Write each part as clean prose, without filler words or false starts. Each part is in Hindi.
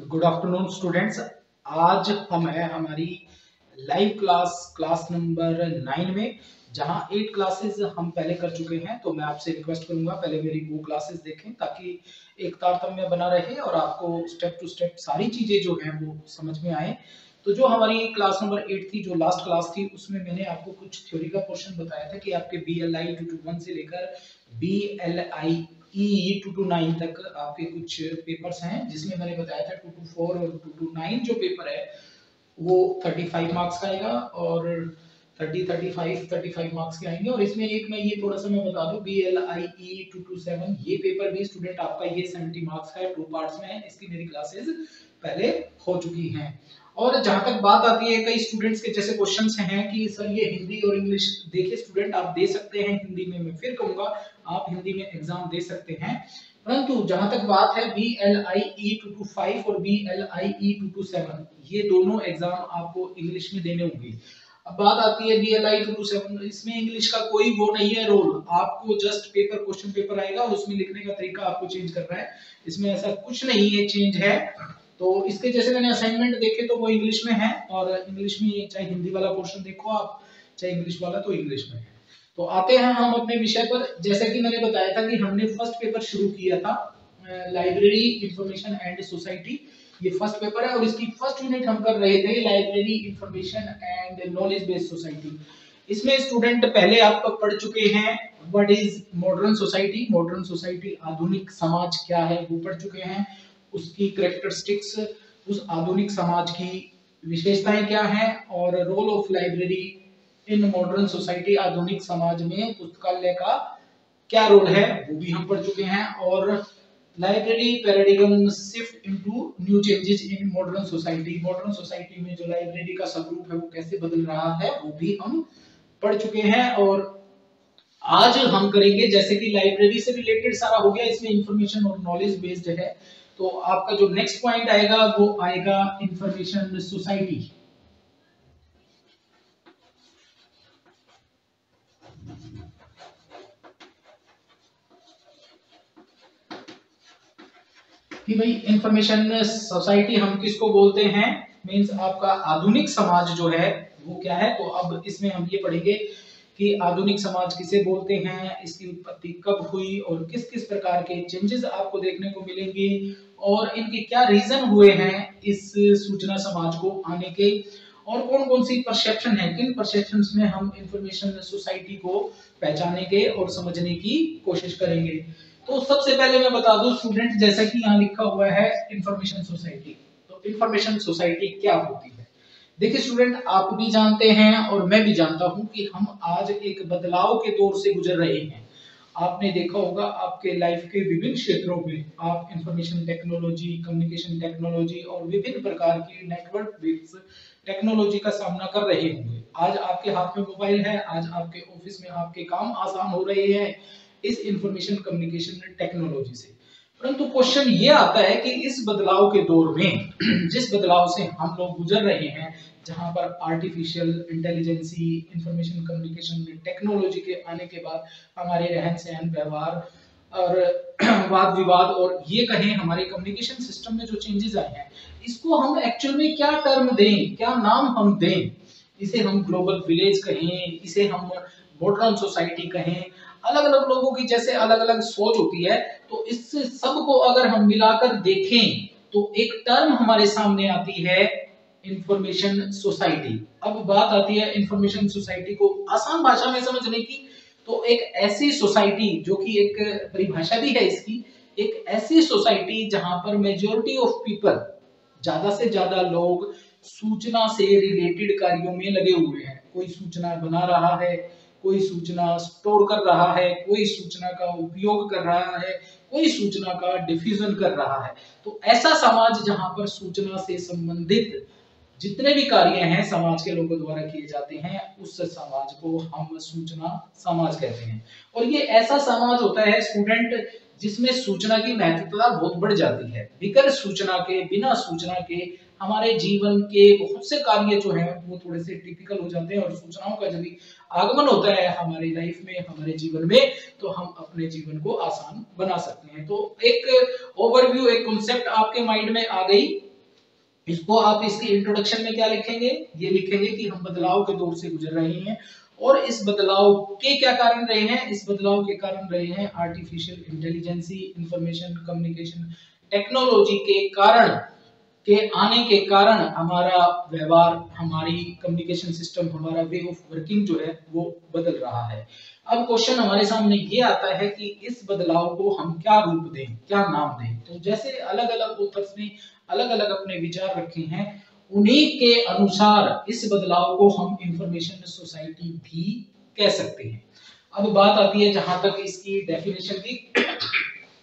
Good afternoon students. आज हम है हमारी लाइव क्लास नंबर 9 में, जहां 8 क्लासेस हम पहले कर चुके हैं। तो मैं आपसे रिक्वेस्ट करूंगा पहले मेरी वो क्लासेस देखें ताकि एक तारतम्य बना रहे और आपको स्टेप टू स्टेप सारी चीजें जो हैं वो समझ में आए। तो जो हमारी क्लास नंबर 8 थी, जो लास्ट क्लास थी, उसमें मैंने आपको कुछ थ्योरी का पोर्शन बताया था कि आपके BLI 221 से लेकर BLI E 229 तक आपके कुछ पेपर्स हैं, जिसमें मैंने बताया था 224 और 229 जो पेपर है वो 35 मार्क्स का आएगा और 35 मार्क्स के आएंगे। और इसमें एक मैं ये थोड़ा सा मैं बता दूं, BLI E 227 ये पेपर भी स्टूडेंट आपका ये 70 मार्क्स का है, 2 पार्ट्स में है। इसकी मेरी क्लासेस पहले हो चुकी हैं। और जहां तक बात आती है कई स्टूडेंट्स के जैसे क्वेश्चंस हैं कि सर ये हिंदी और इंग्लिश, देखिए स्टूडेंट आप दे सकते हैं हिंदी में, मैं फिर कहूंगा आप हिंदी में एग्जाम दे सकते हैं, परंतु जहां तक बात है BLI E 225 और BLI E 227 ये दोनों एग्जाम आपको इंग्लिश में देने होंगे। अब बात आती है BLI 227, इसमें इंग्लिश का कोई वो नहीं है रोल, आपको जस्ट पेपर क्वेश्चन पेपर आएगा और उसमें लिखने का तरीका आपको चेंज करना है, इसमें ऐसा कुछ नहीं है चेंज है। तो इसके जैसे मैंने असाइनमेंट देखे तो वो इंग्लिश में है, और इंग्लिश में चाहे हिंदी वाला पोर्शन देखो आप, चाहे इंग्लिश वाला, तो इंग्लिश में है। तो आते हैं हम अपने विषय पर। जैसे कि मैंने बताया था कि हमने फर्स्ट पेपर शुरू किया था लाइब्रेरी इंफॉर्मेशन एंड सोसाइटी, ये फर्स्ट पेपर है और इसकी फर्स्ट यूनिट हम कर रहे थे library information and knowledge based society. इसमें स्टूडेंट पहले आप पढ़ चुके हैं what is modern society, modern society आधुनिक समाज क्या है वो पढ़ चुके हैं, उसकी कैरेक्टरिस्टिक्स, उस आधुनिक समाज की विशेषताएं क्या हैं, और role of library in modern society, आधुनिक समाज में पुस्तकालय का क्या रोल है वो भी हम पढ़ चुके हैं। और library paradigm shift into new changes in modern society, modern society में जो लाइब्रेरी का स्वरूप है वो कैसे बदल रहा है वो भी हम पढ़ चुके हैं। और आज हम करेंगे, जैसे कि लाइब्रेरी से रिलेटेड सारा हो गया, इसमें इंफॉर्मेशन और नॉलेज बेस्ड है, तो आपका जो नेक्स्ट पॉइंट आएगा वो आएगा इंफॉर्मेशन सोसाइटी। कि भाई इंफॉर्मेशन सोसाइटी हम किसको बोलते हैं, मींस आपका आधुनिक समाज जो है वो क्या है। तो अब इसमें हम ये पढ़ेंगे कि आधुनिक समाज किसे बोलते हैं, इसकी उत्पत्ति कब हुई और किस किस प्रकार के चेंजेस आपको देखने को मिलेंगे, और इनके क्या रीजन हुए हैं इस सूचना समाज को आने के, और कौन कौन सी परसेप्शन है, किन परसेप्शंस में हम इंफॉर्मेशन सोसाइटी को पहचानेंगे और समझने की कोशिश करेंगे। तो सबसे पहले मैं बता दूं स्टूडेंट, जैसा कि यहाँ लिखा हुआ है इंफॉर्मेशन सोसाइटी, तो इंफॉर्मेशन सोसाइटी क्या होती है। देखिए स्टूडेंट, आप भी जानते हैं और मैं भी जानता हूं कि हम आज एक बदलाव के दौर से गुजर रहे हैं। आपने देखा होगा आपके लाइफ के विभिन्न क्षेत्रों में आप इंफॉर्मेशन टेक्नोलॉजी, कम्युनिकेशन टेक्नोलॉजी और विभिन्न प्रकार की नेटवर्क बेस्ड टेक्नोलॉजी का सामना कर रहे होंगे। आज आपके हाथ में मोबाइल है, आज आपके ऑफिस में आपके काम आसान हो रहे हैं इस इंफॉर्मेशन कम्युनिकेशन टेक्नोलॉजी से। परंतु क्वेश्चन ये आता है कि इस बदलाव के दौर में जिस बदलाव से हम लोग गुजर रहे हैं, जहां पर artificial intelligence, information communication technology के आने के बाद हमारे रहन सहन, व्यवहार और वाद विवाद, और ये कहें हमारे कम्युनिकेशन सिस्टम में जो चेंजेस आए हैं, इसको हम एक्चुअल में क्या टर्म दें, क्या नाम हम दें। इसे हम ग्लोबल विलेज कहें, इसे हम मॉडर्न सोसाइटी कहें, अलग अलग लोगों की जैसे अलग अलग सोच होती है। तो इस सब को अगर हम मिलाकर देखें तो एक टर्म हमारे सामने आती है इंफॉर्मेशन सोसाइटी। अब बात आती है इंफॉर्मेशन सोसाइटी को आसान भाषा में समझने की, तो एक ऐसी सोसाइटी जो कि एक परिभाषा भी है इसकी, एक ऐसी सोसाइटी जहां पर मेजॉरिटी ऑफ पीपल, ज्यादा से ज्यादा लोग सूचना से रिलेटेड कार्यों में लगे हुए हैं। कोई सूचना बना रहा है, कोई सूचना स्टोर कर रहा है, कोई सूचना का उपयोग कर रहा है, कोई सूचना का डिफ्यूजन कर रहा है। तो ऐसा समाज जहां पर सूचना से संबंधित जितने भी कार्य हैं समाज के लोगों द्वारा किए जाते हैं, उस समाज को हम सूचना समाज कहते हैं। और ये ऐसा समाज होता है स्टूडेंट जिसमें सूचना की महत्वता बहुत बढ़ जाती है। बिगर सूचना के, बिना सूचना के हमारे जीवन के बहुत से कार्य जो हैं वो थोड़े से टिपिकल हो जाते हैं, और सूचनाओं का जब आगमन होता है हमारी लाइफ में, हमारे जीवन में, तो हम अपने जीवन को आसान बना सकते हैं। तो एक ओवरव्यू, एक कॉन्सेप्ट आपके माइंड में आ गई इसको आप इसकी इंट्रोडक्शन में क्या लिखेंगे, ये लिखेंगे कि हम बदलाव के दौर से गुजर रहे हैं और इस बदलाव के क्या कारण रहे हैं, इस बदलाव के कारण रहे हैं artificial intelligence, information communication technology के कारण के आने के कारण हमारा व्यवहार, हमारी कम्युनिकेशन सिस्टम, हमारा वे ऑफ वर्किंग जो है वो बदल रहा है। अब क्वेश्चन हमारे सामने ये आता है कि इस बदलाव को हम क्या रूप दें, क्या नाम दें। तो जैसे अलग अलग ऑथर्स ने अलग अलग अपने विचार रखे हैं, उन्हीं के अनुसार इस बदलाव को हम इंफॉर्मेशन सोसाइटी भी कह सकते हैं। अब बात आती है जहां तक इसकी डेफिनेशन की,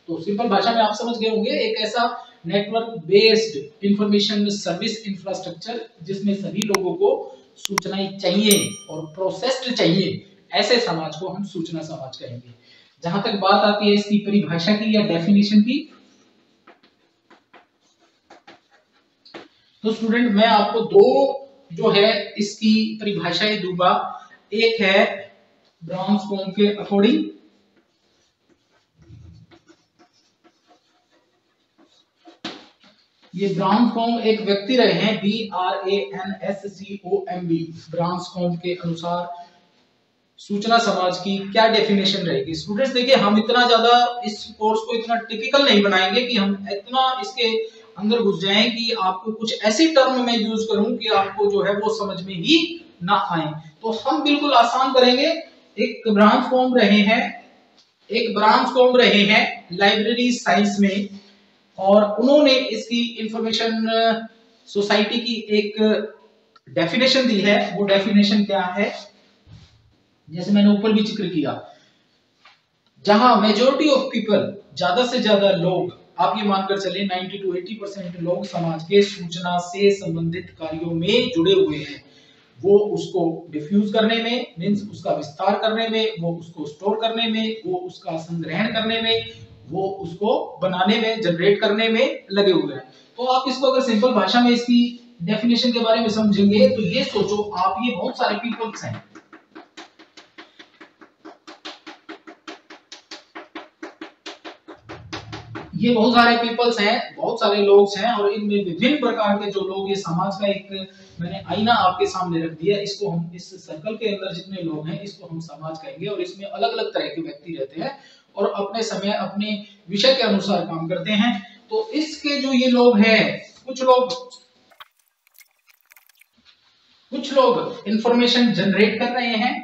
तो सिंपल भाषा में आप समझ गए होंगे, एक ऐसा network based information service infrastructure जिसमें सभी लोगों को सूचनाएं चाहिए और प्रोसेस्ड चाहिए, ऐसे समाज को हम सूचना समाज कहेंगे। जहां तक बात आती है इसकी परिभाषा की या डेफिनेशन की, तो स्टूडेंट मैं आपको दो जो है इसकी परिभाषाएं दूंगा। एक है ब्राउन्स-कॉम्ब के अकॉर्डिंग, ये ब्राउन्स-कॉम्ब एक व्यक्ति रहे हैं, BRANSCOMB। ब्राउन्स-कॉम्ब के अनुसार सूचना समाज की क्या डेफिनेशन रहेगी। स्टूडेंट्स देखिए, हम इतना ज्यादा इस कोर्स को इतना टिपिकल नहीं बनाएंगे कि हम इतना इसके अंदर घुस जाएं कि आपको कुछ ऐसी टर्म में यूज करूं कि आपको जो है वो समझ में ही ना आए। तो हम बिल्कुल आसान करेंगे। एक ब्राउन्स-कॉम्ब रहे हैं लाइब्रेरी साइंस में, और उन्होंने इसकी इंफॉर्मेशन सोसाइटी की एक डेफिनेशन दी है। वो डेफिनेशन क्या है, जैसे मैंने ऊपर भी जिक्र किया, जहां मेजॉरिटी ऑफ पीपल, ज्यादा से ज्यादा लोग, आप ये मानकर चले 90 to 80% लोग समाज के सूचना से संबंधित कार्यों में जुड़े हुए हैं। वो उसको डिफ्यूज करने में, मींस उसका विस्तार करने में, वो उसको स्टोर करने में, वो उसका संग्रहण करने में, वो उसको बनाने में, जनरेट करने में लगे हुए हैं। तो आप इसको अगर सिंपल भाषा में इसकी डेफिनेशन के बारे में समझेंगे तो ये सोचो आप, ये बहुत सारे पीपल्स हैं, ये बहुत सारे पीपल्स हैं, बहुत सारे लोग हैं, और इनमें विभिन्न प्रकार के जो लोग, ये समाज का एक मैंने आईना आपके सामने रख दिया। इसको हम, इस सर्कल के अंदर जितने लोग हैं इसको हम समाज कहेंगे, और इसमें अलग अलग तरह के व्यक्ति रहते हैं और अपने समय अपने विषय के अनुसार काम करते हैं। तो इसके जो ये लोग हैं, कुछ लोग इंफॉर्मेशन जनरेट कर रहे हैं,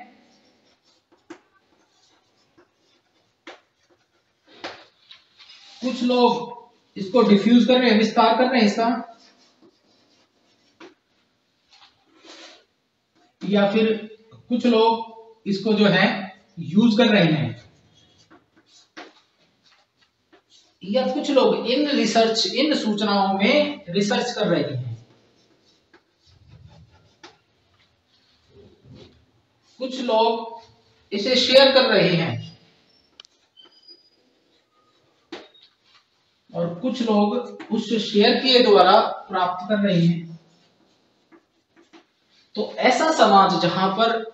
कुछ लोग इसको डिफ्यूज कर रहे हैं, विस्तार कर रहे हैं इसका, या फिर कुछ लोग इसको जो है यूज कर रहे हैं, या कुछ लोग इन सूचनाओं में रिसर्च कर रहे हैं। कुछ लोग इसे शेयर कर रहे हैं और कुछ लोग उस शेयर किए द्वारा प्राप्त कर रहे हैं। तो ऐसा समाज जहां पर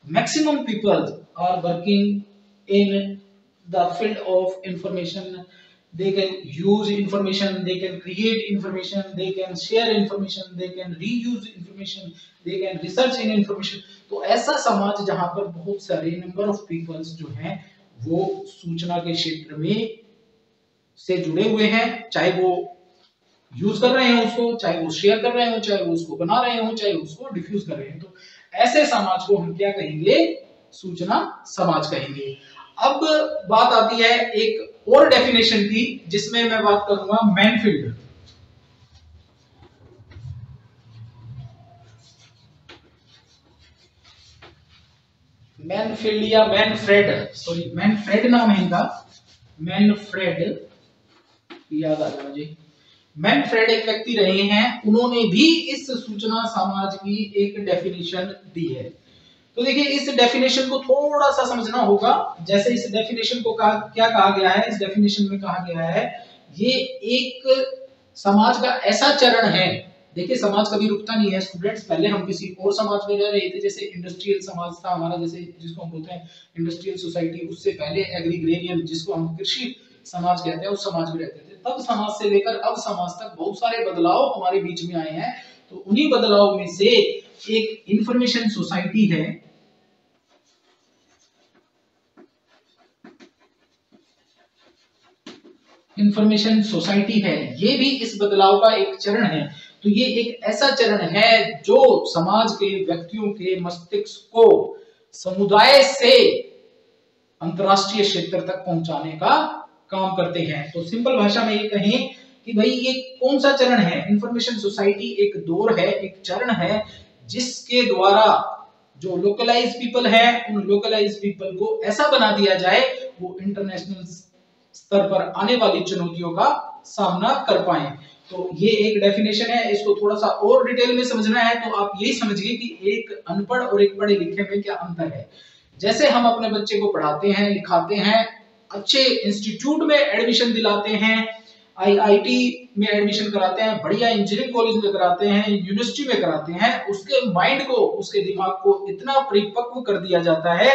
maximum people are working in the field of information, they can use information, they can create information, they can share information, they can reuse information, they can research in information। तो ऐसा समाज जहां पर बहुत सारे नंबर ऑफ पीपल्स जो हैं वो सूचना के क्षेत्र में से जुड़े हुए हैं, चाहे वो यूज कर रहे हैं उसको, चाहे वो शेयर कर रहे हो, चाहे वो उसको बना रहे हो, चाहे उसको डिफ्यूज कर रहे हैं। तो ऐसे समाज को हम क्या कहेंगे, सूचना समाज कहेंगे। अब बात आती है एक और डेफिनेशन की, जिसमें मैं बात करूंगा मैनफील्ड। मैनफील्ड या मैनफ्रेड, सॉरी मैनफ्रेड नाम है इनका, मैनफ्रेड, याद आ गया मुझे। मैनफ्रेड एक व्यक्ति रहे हैं, उन्होंने भी इस सूचना समाज की एक डेफिनेशन दी है। तो देखिए, इस डेफिनेशन को थोड़ा सा समझना होगा। जैसे इस डेफिनेशन को क्या कहा गया है, इस डेफिनेशन में कहा गया है ये एक समाज का ऐसा चरण है। देखिए, समाज कभी रुकता नहीं है स्टूडेंट्स। पहले हम किसी और समाज में रह रहे थे, जैसे इंडस्ट्रियल समाज था हमारा, जैसे जिसको हम बोलते हैं इंडस्ट्रियल सोसाइटी। उससे पहले एग्रीग्रेरियन, जिसको हम कृषि समाज कहते हैं, उस समाज में रहते थे। तब समाज से लेकर अब समाज तक बहुत सारे बदलाव हमारे बीच में आए हैं। तो उन्हीं बदलाव में से एक इंफॉर्मेशन सोसाइटी है। इंफॉर्मेशन सोसाइटी है, ये भी इस बदलाव का एक चरण है। तो ये एक ऐसा चरण है जो समाज के व्यक्तियों के मस्तिष्क को समुदाय से अंतरराष्ट्रीय क्षेत्र तक पहुंचाने का काम करते हैं। तो सिंपल भाषा में ये कहें कि भाई ये कौन सा चरण है? इंफॉर्मेशन सोसाइटी एक दौर है, एक चरण है, जिसके द्वारा जो लोकलाइज पीपल है, उन लोकलाइज पीपल को ऐसा बना दिया जाए वो इंटरनेशनल स्तर पर आने वाली चुनौतियों का सामना कर पाए। तो ये एक डेफिनेशन है। इसको थोड़ा सा और डिटेल में समझना है तो आप यही समझिए कि एक अनपढ़ और एक पढ़े लिखे में क्या अंतर है। जैसे हम अपने बच्चे को पढ़ाते हैं, लिखाते हैं, अच्छे इंस्टीट्यूट में एडमिशन दिलाते हैं, आईआईटी में एडमिशन कराते हैं, बढ़िया इंजीनियरिंग कॉलेज में कराते हैं, यूनिवर्सिटी में कराते हैं, उसके माइंड को, उसके दिमाग को इतना परिपक्व कर दिया जाता है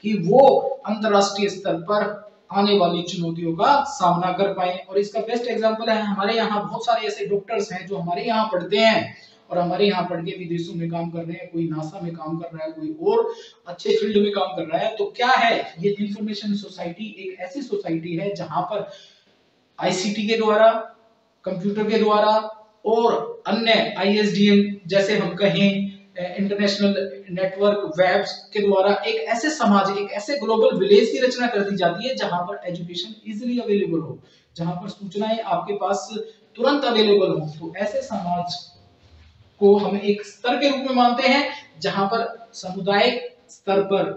कि वो अंतरराष्ट्रीय स्तर पर आने वाली चुनौतियों का सामना कर पाए। और इसका बेस्ट एग्जांपल है, हमारे यहाँ बहुत सारे ऐसे डॉक्टर्स हैं जो हमारे यहाँ पढ़ते हैं और हमारे यहाँ पढ़ के विदेशों में काम कर रहे हैं, कोई नासा में काम कर रहा है, कोई और अच्छे फील्ड में काम कर रहा है। तो क्या है ये इंफॉर्मेशन सोसाइटी? एक ऐसी सोसाइटी है जहां पर आईसीटी के द्वारा, कंप्यूटर के द्वारा और अन्य आईएसडीएन जैसे हम कहें इंटरनेशनल नेटवर्क वेब्स के द्वारा एक ऐसे समाज, एक ऐसे ग्लोबल विलेज की रचना कर दी जाती है जहां पर एजुकेशन इजीली अवेलेबल हो, जहां पर सूचनाएं आपके पास तुरंत अवेलेबल हो। तो ऐसे समाज को हम एक स्तर के रूप में मानते हैं जहां पर सामुदायिक स्तर पर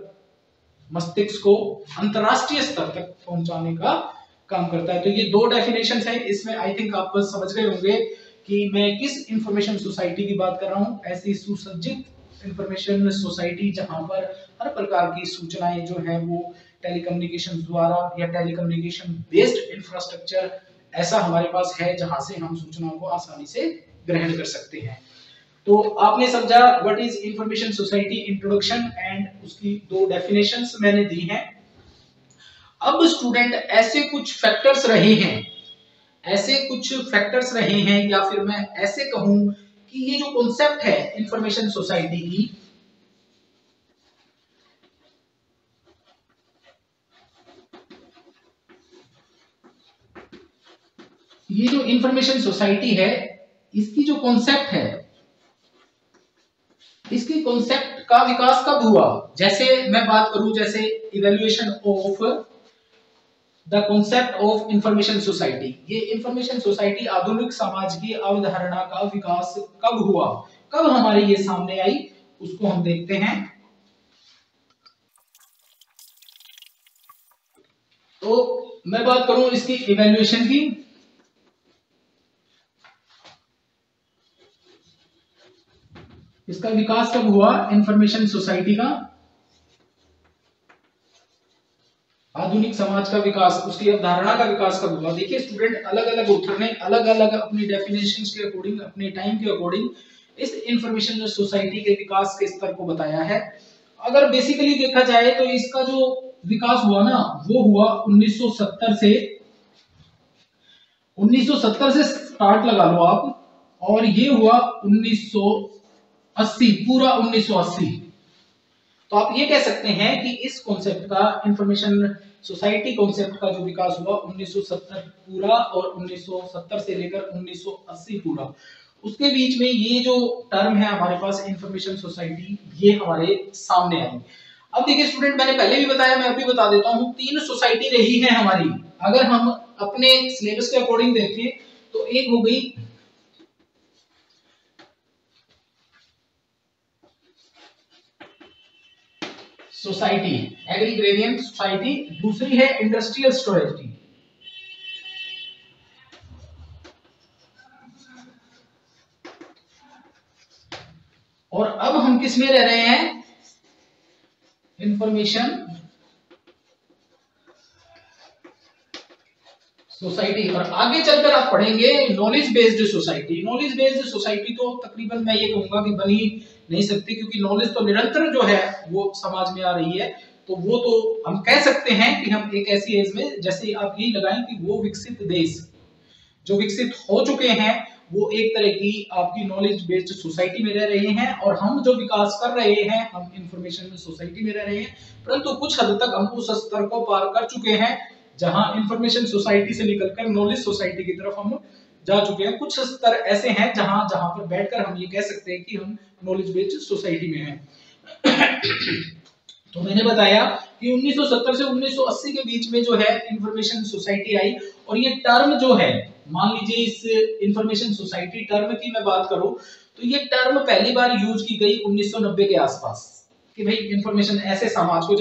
मस्तिष्क को अंतरराष्ट्रीय स्तर तक पहुंचाने का काम करता है। तो ये दो डेफिनेशंस हैं। इसमें आई थिंक आप बस समझ गए होंगे कि मैं किस इंफॉर्मेशन सोसाइटी की बात कर रहा हूं। ऐसी सुसज्जित इंफॉर्मेशन सोसाइटी जहां पर हर प्रकार की सूचनाएं जो है वो टेलीकम्युनिकेशन द्वारा या टेलीकम्युनिकेशन बेस्ड इंफ्रास्ट्रक्चर ऐसा हमारे पास है जहां से हम सूचनाओं को आसानी से ग्रहण कर सकते हैं। तो आपने समझा what is information society, introduction and उसकी दो डेफिनेशंस मैंने दी हैं। अब स्टूडेंट ऐसे कुछ फैक्टर्स रहे हैं, या फिर मैं ऐसे कहूं कि ये जो कॉन्सेप्ट है इंफॉर्मेशन सोसाइटी की, ये जो इंफॉर्मेशन सोसाइटी है इसकी जो कॉन्सेप्ट है, इसकी कॉन्सेप्ट का विकास कब हुआ? जैसे मैं बात करूं, जैसे evaluation of the concept of information society, ये इंफॉर्मेशन सोसाइटी आधुनिक समाज की अवधारणा का विकास कब हुआ, कब हमारे ये सामने आई, उसको हम देखते हैं। तो मैं बात करूं इसकी इवैल्यूएशन की, इसका विकास कब हुआ इंफॉर्मेशन सोसाइटी का, आधुनिक समाज का विकास, उसकी अवधारणा का विकास कब हुआ। देखिए स्टूडेंट, अलग अलग ऑथर ने अलग अलग अपनी डेफिनेशंस के अकॉर्डिंग, अपने टाइम के अकॉर्डिंग इस इंफॉर्मेशन सोसाइटी के विकास के स्तर को बताया है। अगर बेसिकली देखा जाए तो इसका जो विकास हुआ ना, वो हुआ 1970 से, 1970 से स्टार्ट लगा लो आप, और ये हुआ 1980, पूरा 1980। तो आप ये कह सकते हैं कि इस कॉन्सेप्ट का, इंफॉर्मेशन सोसाइटी कॉन्सेप्ट का जो विकास हुआ 1970 पूरा और 1970 से लेकर 1980 पूरा, उसके बीच में ये जो टर्म है हमारे पास इंफॉर्मेशन सोसाइटी, ये हमारे सामने आई। अब देखिए स्टूडेंट, मैंने पहले भी बताया, मैं अभी बता देता हूँ, 3 सोसाइटी रही है हमारी। अगर हम अपने सिलेबस के अकॉर्डिंग देखें तो एक हो गई सोसाइटी एग्रीग्रेरियन सोसाइटी, दूसरी है इंडस्ट्रियल सोसाइटी, और अब हम किस में रह रहे हैं, इंफॉर्मेशन सोसाइटी। और आगे चलकर आप पढ़ेंगे knowledge based society. Knowledge based society तो तकरीबन मैं ये कहूंगा कि बनी नहीं सकती, क्योंकि नॉलेज तो निरंतर जो है वो समाज में आ रही है। तो वो तो हम कह सकते हैं कि हम एक ऐसी एज में, जैसे आप यही लगाएं कि वो विकसित देश, जो विकसित हो चुके हैं वो एक तरह की आपकी नॉलेज बेस्ड सोसाइटी में रह रहे हैं, और हम जो विकास कर रहे हैं हम इंफॉर्मेशन सोसाइटी में रह रहे हैं, परंतु कुछ हद तक हम उस स्तर को पार कर चुके हैं जहां इंफॉर्मेशन सोसाइटी से निकलकर नॉलेज सोसाइटी की तरफ हम जा चुके हैं। कुछ स्तर ऐसे हैं जहां जहां पर बैठकर हम ये कह सकते हैं कि हम नॉलेज बेस्ड सोसाइटी में हैं। तो मैंने बताया कि 1970 से 1980 के बीच में जो है इंफॉर्मेशन सोसाइटी आई, और ये टर्म जो है, मान लीजिए इस इंफॉर्मेशन सोसाइटी टर्म की मैं बात करूं तो ये टर्म पहली बार यूज की गई 1990 के आसपास, कि भाई इंफॉर्मेशन ऐसे समाज को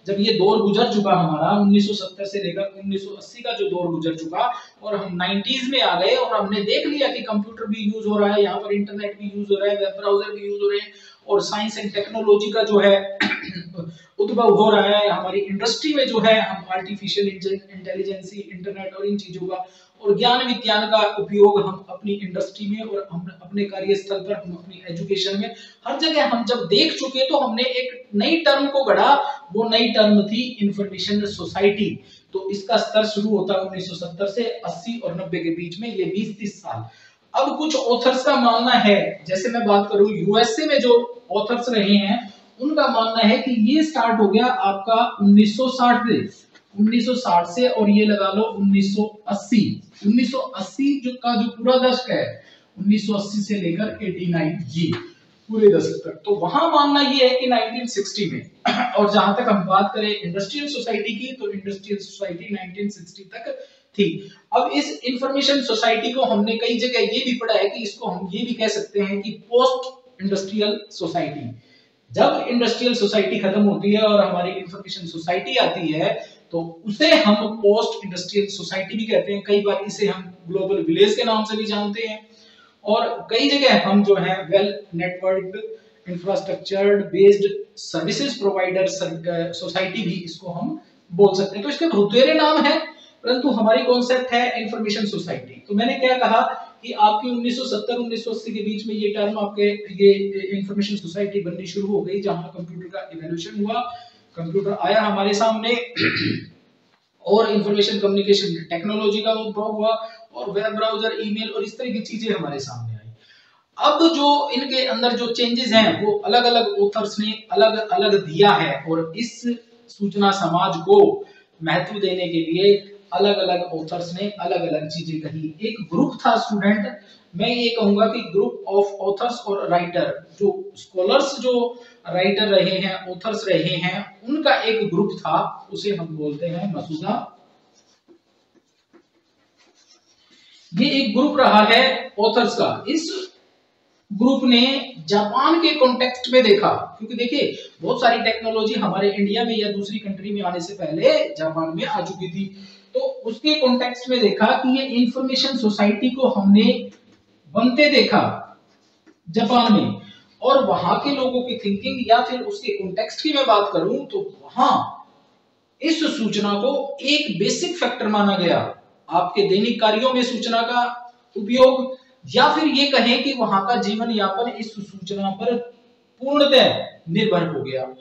जब ये दौर गुजर चुका हमारा 1970 से लेकर 1980 का जो दौर गुजर चुका, और हम 90s में आ गए और हमने देख लिया कि कंप्यूटर भी यूज हो रहा है, यहाँ पर इंटरनेट भी यूज हो रहा है, वेब ब्राउजर भी यूज हो रहे हैं, और साइंस एंड टेक्नोलॉजी का जो है उद्भव हो रहा है हमारी इंडस्ट्री में, जो है हम आर्टिफिशियल इंटेलिजेंस, इंटरनेट और इन चीजों का और ज्ञान विज्ञान का उपयोग हम अपनी इंडस्ट्री में और हम अपने कार्यस्थल पर, हम अपनी एजुकेशन में, हर जगह हम जब देख चुके तो हमने एक नई टर्म को गढ़ा। वो नई टर्म थी इंफॉर्मेशन सोसाइटी। तो इसका स्तर शुरू होता है 1970 से 80 और 90 के बीच में, ये 20-30 साल। अब कुछ ऑथर्स का मानना है, जैसे मैं बात करूं यूएसए में जो ऑथर्स रहे हैं उनका मानना है कि ये स्टार्ट हो गया आपका 1960 से, और ये लगा लो 1980 जो पूरा दशक है 1980 से लेकर 89 ये पूरे दशक तक, तो वहां मानना ये है कि 1960 में। और जहां तक हम बात करें इंडस्ट्रियल सोसाइटी की, तो इंडस्ट्रियल सोसाइटी 1960 तक थी। अब इस इंफॉर्मेशन सोसाइटी को हमने कई जगह ये भी पढ़ा है कि इसको हम ये भी कह सकते हैं कि पोस्ट इंडस्ट्रियल सोसाइटी। जब इंडस्ट्रियल सोसाइटी खत्म होती है और हमारी इंफॉर्मेशन सोसाइटी आती है तो उसे हम पोस्ट इंडस्ट्रियल सोसाइटी भी कहते हैं। कई बार इसे हम ग्लोबल विलेज के नाम से भी जानते हैं, और कई जगह हम जो है well networked infrastructure based services provider society भी इसको हम बोल सकते हैं। तो इसके बहुतेरे नाम है, परंतु हमारी कॉन्सेप्ट है इंफॉर्मेशन सोसाइटी। तो मैंने क्या कहा कि आपकी 1970-1980 के बीच में ये टर्म आपके ये इंफॉर्मेशन सोसाइटी बननी शुरू हो गई, जहां कंप्यूटर का इवोल्यूशन हुआ, कंप्यूटर आया हमारे सामने और इंफॉर्मेशन कम्युनिकेशन टेक्नोलॉजी का उद्भव हुआ, और वेब ब्राउजर, ईमेल और इस तरह की चीजें हमारे सामने आई। अब जो इनके अंदर जो चेंजेस हैं वो अलग अलग ऑथर्स ने अलग अलग दिया है, और इस सूचना समाज को महत्व देने के लिए अलग अलग ऑथर्स ने अलग अलग चीजें कही। एक ग्रुप था स्टूडेंट, मैं ये कहूंगा कि ग्रुप ऑफ ऑथर्स और राइटर, जो स्कॉलर्स जो राइटर रहे हैं, ऑथर्स रहे हैं, उनका एक ग्रुप था, उसे हम बोलते हैं मसूदा। ये एक ग्रुप रहा है ऑथर्स का। इस ग्रुप ने जापान के कॉन्टेक्स्ट में देखा, क्योंकि देखिए बहुत सारी टेक्नोलॉजी हमारे इंडिया में या दूसरी कंट्री में आने से पहले जापान में आ चुकी थी, तो उसके कॉन्टेक्स्ट में देखा कि ये इंफॉर्मेशन सोसाइटी को हमने बनते देखा जापान में, और वहां के लोगों की थिंकिंग या फिर उसके कॉन्टेक्स्ट की मैं बात करूं तो वहां इस सूचना को एक बेसिक फैक्टर माना गया आपके दैनिक कार्यों में सूचना का उपयोग, या फिर ये कहें कि वहां का जीवन यापन इस सूचना पर पूर्णतः निर्भर हो गया।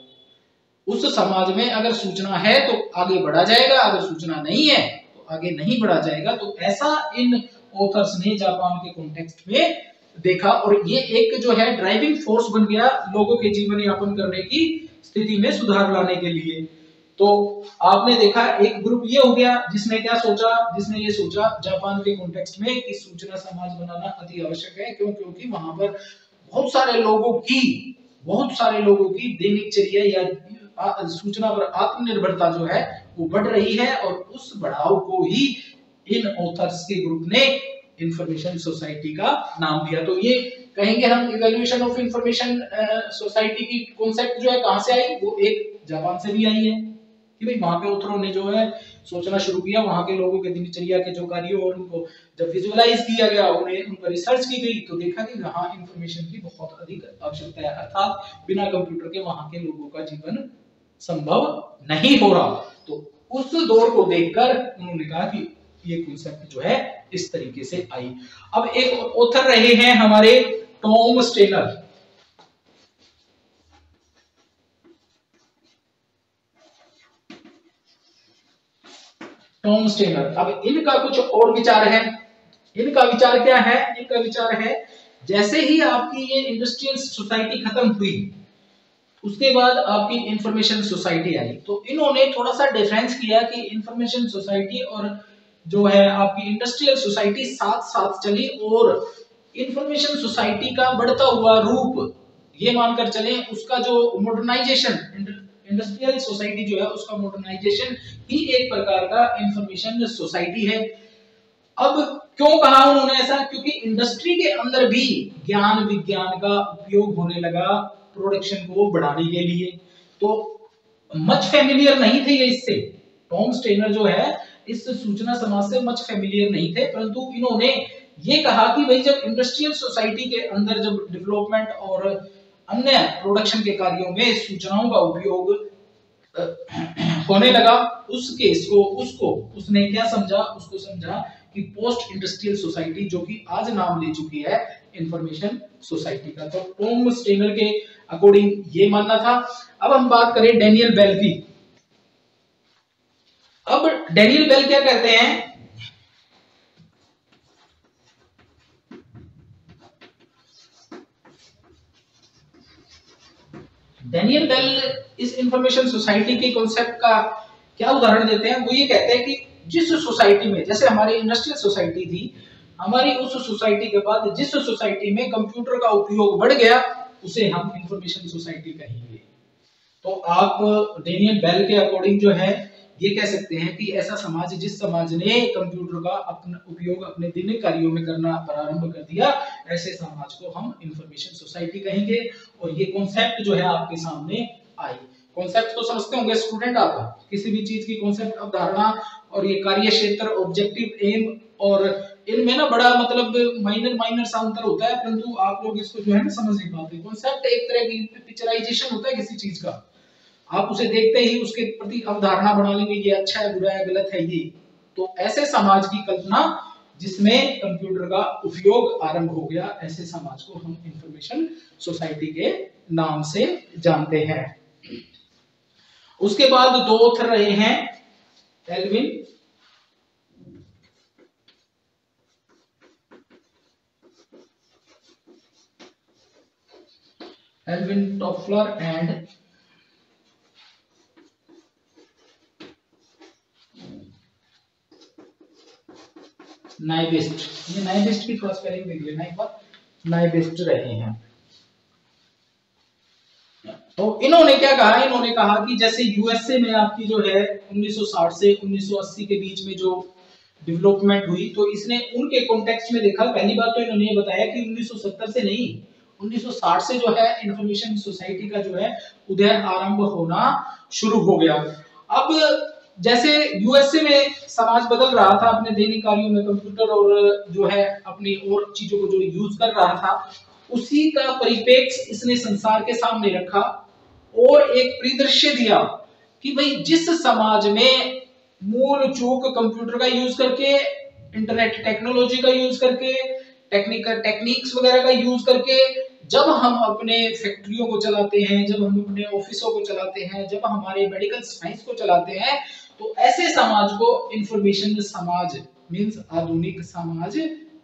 उस समाज में अगर सूचना है तो आगे बढ़ा जाएगा, अगर सूचना नहीं है तो आगे नहीं बढ़ा जाएगा। तो ऐसा इन ऑथर्स ने जापान के कॉन्टेक्स्ट में देखा, और ये एक जो है ड्राइविंग फोर्स बन गया लोगों के जीवन यापन करने की स्थिति में सुधार लाने के लिए। तो आपने देखा एक ग्रुप ये हो गया जिसने क्या सोचा, जिसने ये सोचा जापान के कॉन्टेक्स्ट में कि सूचना समाज बनाना अति आवश्यक है, क्योंकि वहां पर बहुत सारे लोगों की दैनिकचर्या या सूचना पर आत्मनिर्भरता जो है वो बढ़ रही है, और उस बढ़ाव को ही इन ऑथर्स के ग्रुप ने इंफॉर्मेशन सोसाइटी का नाम दिया। तो ये कहेंगे हम इवोल्यूशन ऑफ इंफॉर्मेशन सोसाइटी की कॉन्सेप्ट जो है कहां से आई, वो एक जापान से भी आई है कि भाई वहां पे ऑथरों ने जो है सोचना शुरू किया, वहां के लोगों के दिनचर्या के जो कार्यों और उनको जब विजुअलाइज किया गया, उन्हें उन पर रिसर्च की गई, तो देखा कि वहां इंफॉर्मेशन की बहुत अधिक आवश्यकता है, अर्थात बिना कंप्यूटर के वहां के लोगों का जीवन संभव नहीं हो रहा। तो उस दौर को देखकर उन्होंने कहा कि ये कॉन्सेप्ट जो है इस तरीके से आई। अब एक ऑथर रहे हैं हमारे टॉम स्टेनर। टॉम स्टेनर, अब इनका कुछ और विचार है। इनका विचार क्या है? इनका विचार है जैसे ही आपकी ये इंडस्ट्रियल सोसाइटी खत्म हुई, उसके बाद आपकी इंफॉर्मेशन सोसाइटी आई। तो इन्होंने थोड़ा सा डिफरेंस किया कि इंफॉर्मेशन सोसाइटी और जो है आपकी इंडस्ट्रियल सोसाइटी साथ साथ चली, और इंफॉर्मेशन सोसाइटी का बढ़ता हुआ रूप ये मानकर चले उसका जो मॉडर्नाइजेशन, इंडस्ट्रियल सोसाइटी जो है उसका मॉडर्नाइजेशन ही एक प्रकार का इंफॉर्मेशन सोसाइटी है। अब क्यों कहा उन्होंने ऐसा? क्योंकि इंडस्ट्री के अंदर भी ज्ञान विज्ञान का उपयोग होने लगा प्रोडक्शन को बढ़ाने के लिए। तो मच फेमिलियर नहीं थे ये इससे, टॉम स्टेनर जो है इस सूचना समाज से मच फेमिलियर नहीं थे, परंतु इन्होंने ये कहा कि भाई जब इंडस्ट्रियल सोसाइटी के अंदर जब डेवलपमेंट और अन्य प्रोडक्शन के कार्यों में सूचनाओं का उपयोग होने लगा, उस केस को उसको उसने क्या समझा? उसको समझा कि पोस्ट इंडस्ट्रियल सोसाइटी, जो कि आज नाम ले चुकी है इंफॉर्मेशन सोसाइटी का। तो टॉम स्टेनर के अकॉर्डिंग ये मानना था। अब हम बात करें डैनियल बेल की। अब डैनियल बेल क्या कहते हैं? डैनियल बेल इस इंफॉर्मेशन सोसाइटी के कॉन्सेप्ट का क्या उदाहरण देते हैं? वो ये कहते हैं कि जिस सोसाइटी में, जैसे हमारी इंडस्ट्रियल सोसाइटी थी, हमारी उस सोसाइटी के बाद जिस सोसाइटी में कंप्यूटर का उपयोग बढ़ गया उसे हम इंफॉर्मेशन सोसाइटी कहेंगे। तो आप डैनियल बेल के अकॉर्डिंग जो है ये कह सकते हैं कि ऐसा समाज, जिस समाज ने कंप्यूटर का अपना उपयोग अपने दैनिक कार्यों में करना प्रारंभ कर दिया, ऐसे समाज को हम इंफॉर्मेशन सोसाइटी कहेंगे। और ये कॉन्सेप्ट जो है आपके सामने आई। कॉन्सेप्ट तो समझते होंगे स्टूडेंट आप, किसी भी चीज की कॉन्सेप्ट, अवधारणा और ये कार्य क्षेत्र, ऑब्जेक्टिव, एम, और इनमें ना बड़ा मतलब माइनर सा अंतर होता है, परंतु आप लोग इसको जो है ना समझ नहीं पाते। कॉन्सेप्ट एक तरह की पिक्चराइजेशन होता है किसी चीज का, आप उसे देखते ही उसके प्रति अवधारणा बना लेंगे, ये अच्छा है, बुरा है, गलत है ये। तो ऐसे समाज की कल्पना जिसमें कंप्यूटर का उपयोग आरंभ हो गया, ऐसे समाज को हम इंफॉर्मेशन सोसाइटी के नाम से जानते हैं। उसके बाद दो ऑथर रहे हैं, एल्विन टॉफलर एंड नाइबिस्ट। ये नाइबिस्ट की थोड़ा स्पेलिंग देख लेना एक बार, नाइबिस्ट रहे हैं। तो इन्होंने क्या कहा? इन्होंने कहा कि जैसे यूएसए में आपकी जो है 1960 से 1980 के बीच में जो डेवलपमेंट हुई, तो इसने उनके कॉन्टेक्स्ट में देखा। पहली बात तो इन्होंने ये बताया कि 1970 से नहीं, 1960 से जो है इंफॉर्मेशन सोसाइटी का जो है उदय आरंभ होना शुरू हो गया। अब जैसे यूएसए में समाज बदल रहा था अपने दैनिक कार्यों में, कंप्यूटर और जो है अपनी और चीजों को जो यूज कर रहा था, उसी का परिप्रेक्ष्य इसने संसार के सामने रखा और एक परिदृश्य दिया कि भाई जिस समाज में मूल चूक कंप्यूटर का यूज करके, इंटरनेट टेक्नोलॉजी का यूज करके, टेक्निक्स वगैरह का यूज करके जब हम अपने फैक्ट्रियों को चलाते हैं, जब हम अपने ऑफिसों को चलाते हैं, जब हमारे मेडिकल साइंस को चलाते हैं, तो ऐसे समाज को इंफॉर्मेशन समाज मींस आधुनिक समाज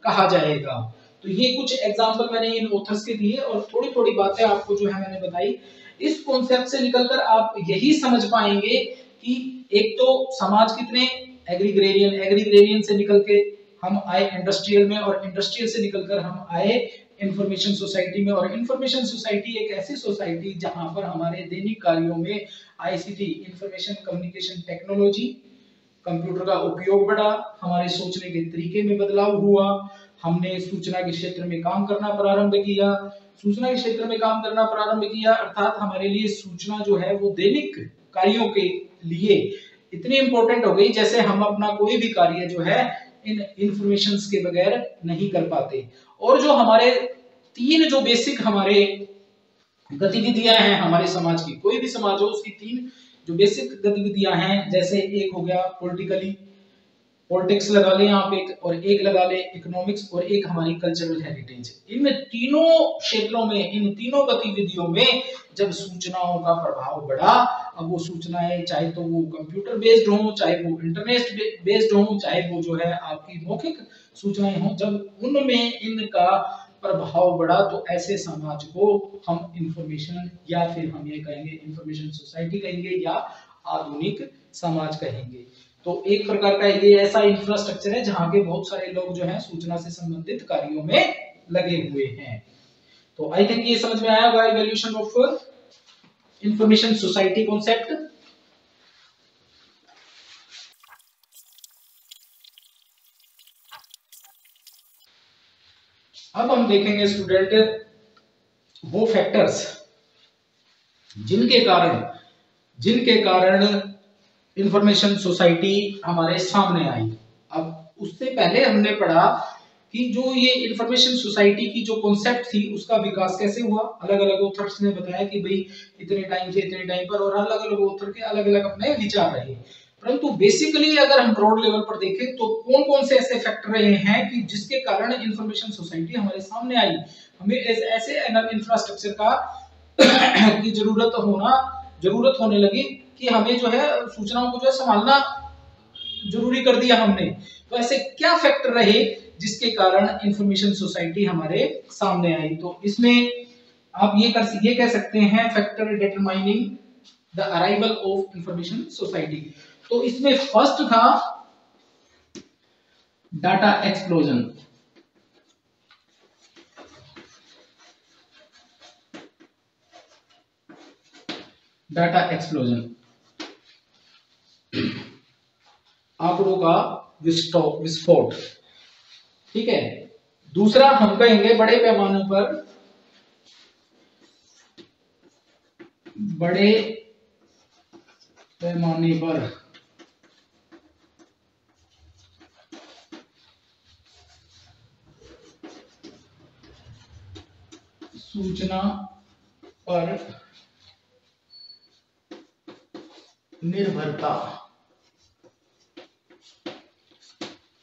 कहा जाएगा। तो ये कुछ एग्जांपल मैंने इन ऑथर्स के दिए और थोड़ी थोड़ी बातें आपको जो है मैंने बताई। इस कॉन्सेप्ट से निकलकर आप यही समझ पाएंगे कि एक तो समाज कितने एग्रीग्रेरियन से निकल के हम आए इंडस्ट्रियल में, और इंडस्ट्रियल से निकलकर हम आए इंफॉर्मेशन सोसाइटी में। और इंफॉर्मेशन सोसाइटी एक ऐसी सोसाइटी जहां पर हमारे दैनिक कार्यों में ICT, information communication technology, computer का उपयोग बढ़ा, हमारे सोचने के तरीके में बदलाव हुआ, हमने सूचना के क्षेत्र में काम करना प्रारंभ किया। सूचना के क्षेत्र में काम करना प्रारंभ किया अर्थात हमारे लिए सूचना जो है वो दैनिक कार्यों के लिए इतनी इंपॉर्टेंट हो गई जैसे हम अपना कोई भी कार्य जो है इन इंफॉर्मेशंस के बगैर नहीं कर पाते। और जो हमारे तीन जो बेसिक हमारे गतिविधियां हैं हमारे समाज की, कोई भी समाज हो उसकी तीन जो बेसिक गतिविधियां हैं, जैसे एक हो गया पॉलिटिकली, पॉलिटिक्स लगा लें आप एक, और एक लगा लें इकोनॉमिक्स, और एक हमारी कल्चरल हेरिटेज। इन तीनों क्षेत्रों में, इन तीनों गतिविधियों में जब सूचनाओं का प्रभाव बढ़ा, अब वो सूचनाएं चाहे तो वो कंप्यूटर बेस्ड हो, चाहे वो इंटरनेट बेस्ड हो, चाहे वो जो है आपकी मौखिक सूचनाएं हो, जब उनमें इनका प्रभाव बढ़ा तो ऐसे समाज को हम इंफॉर्मेशन, या फिर हम ये कहेंगे इंफॉर्मेशन सोसाइटी कहेंगे, या आधुनिक समाज कहेंगे। तो एक प्रकार का ये ऐसा इंफ्रास्ट्रक्चर है जहां के बहुत सारे लोग जो हैं सूचना से संबंधित कार्यों में लगे हुए हैं। तो आई थिंक ये समझ में आया होगा evolution of information society concept. अब हम देखेंगे स्टूडेंट वो फैक्टर्स जिनके कारण इंफॉर्मेशन सोसाइटी हमारे सामने आई। अब उससे पहले हमने पढ़ा कि जो ये इंफॉर्मेशन सोसाइटी की जो कॉन्सेप्ट थी उसका विकास कैसे हुआ। अलग अलग ऑथर्स ने बताया कि भाई इतने टाइम से इतने टाइम पर, और अलग अलग ऑथर के अलग अलग अपने विचार रहे। परंतु बेसिकली अगर हम ब्रॉड लेवल पर देखें तो कौन कौन से ऐसे फैक्टर रहे हैं कि जिसके कारण इंफॉर्मेशन सोसाइटी हमारे सामने आई। हमें ऐसे इंफ्रास्ट्रक्चर का की जरूरत होने लगी कि हमें जो है सूचनाओं को जो है संभालना जरूरी कर दिया हमने। तो ऐसे क्या फैक्टर रहे जिसके कारण इंफॉर्मेशन सोसाइटी हमारे सामने आई। तो इसमें आप ये कह सकते हैं factor determining the arrival of information society. तो इसमें फर्स्ट था डाटा एक्सप्लोजन। डाटा एक्सप्लोजन, आंकड़ों का विस्फोट, ठीक है। दूसरा हम कहेंगे बड़े पैमाने पर सूचना पर निर्भरता।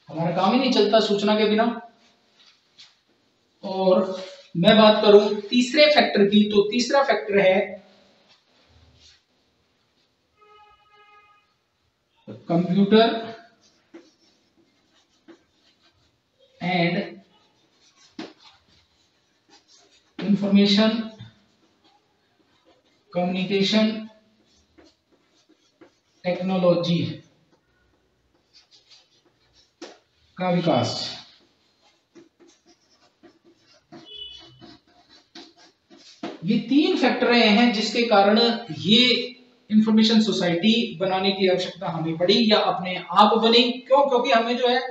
हमारा काम ही नहीं चलता सूचना के बिना। और मैं बात करूं तीसरे फैक्टर की, तो तीसरा फैक्टर है computer and information communication technology का विकास। ये तीन फैक्टर हैं जिसके कारण ये इंफॉर्मेशन सोसाइटी बनाने की आवश्यकता हमें पड़ी या अपने आप बनी। क्योंकि हमें जो है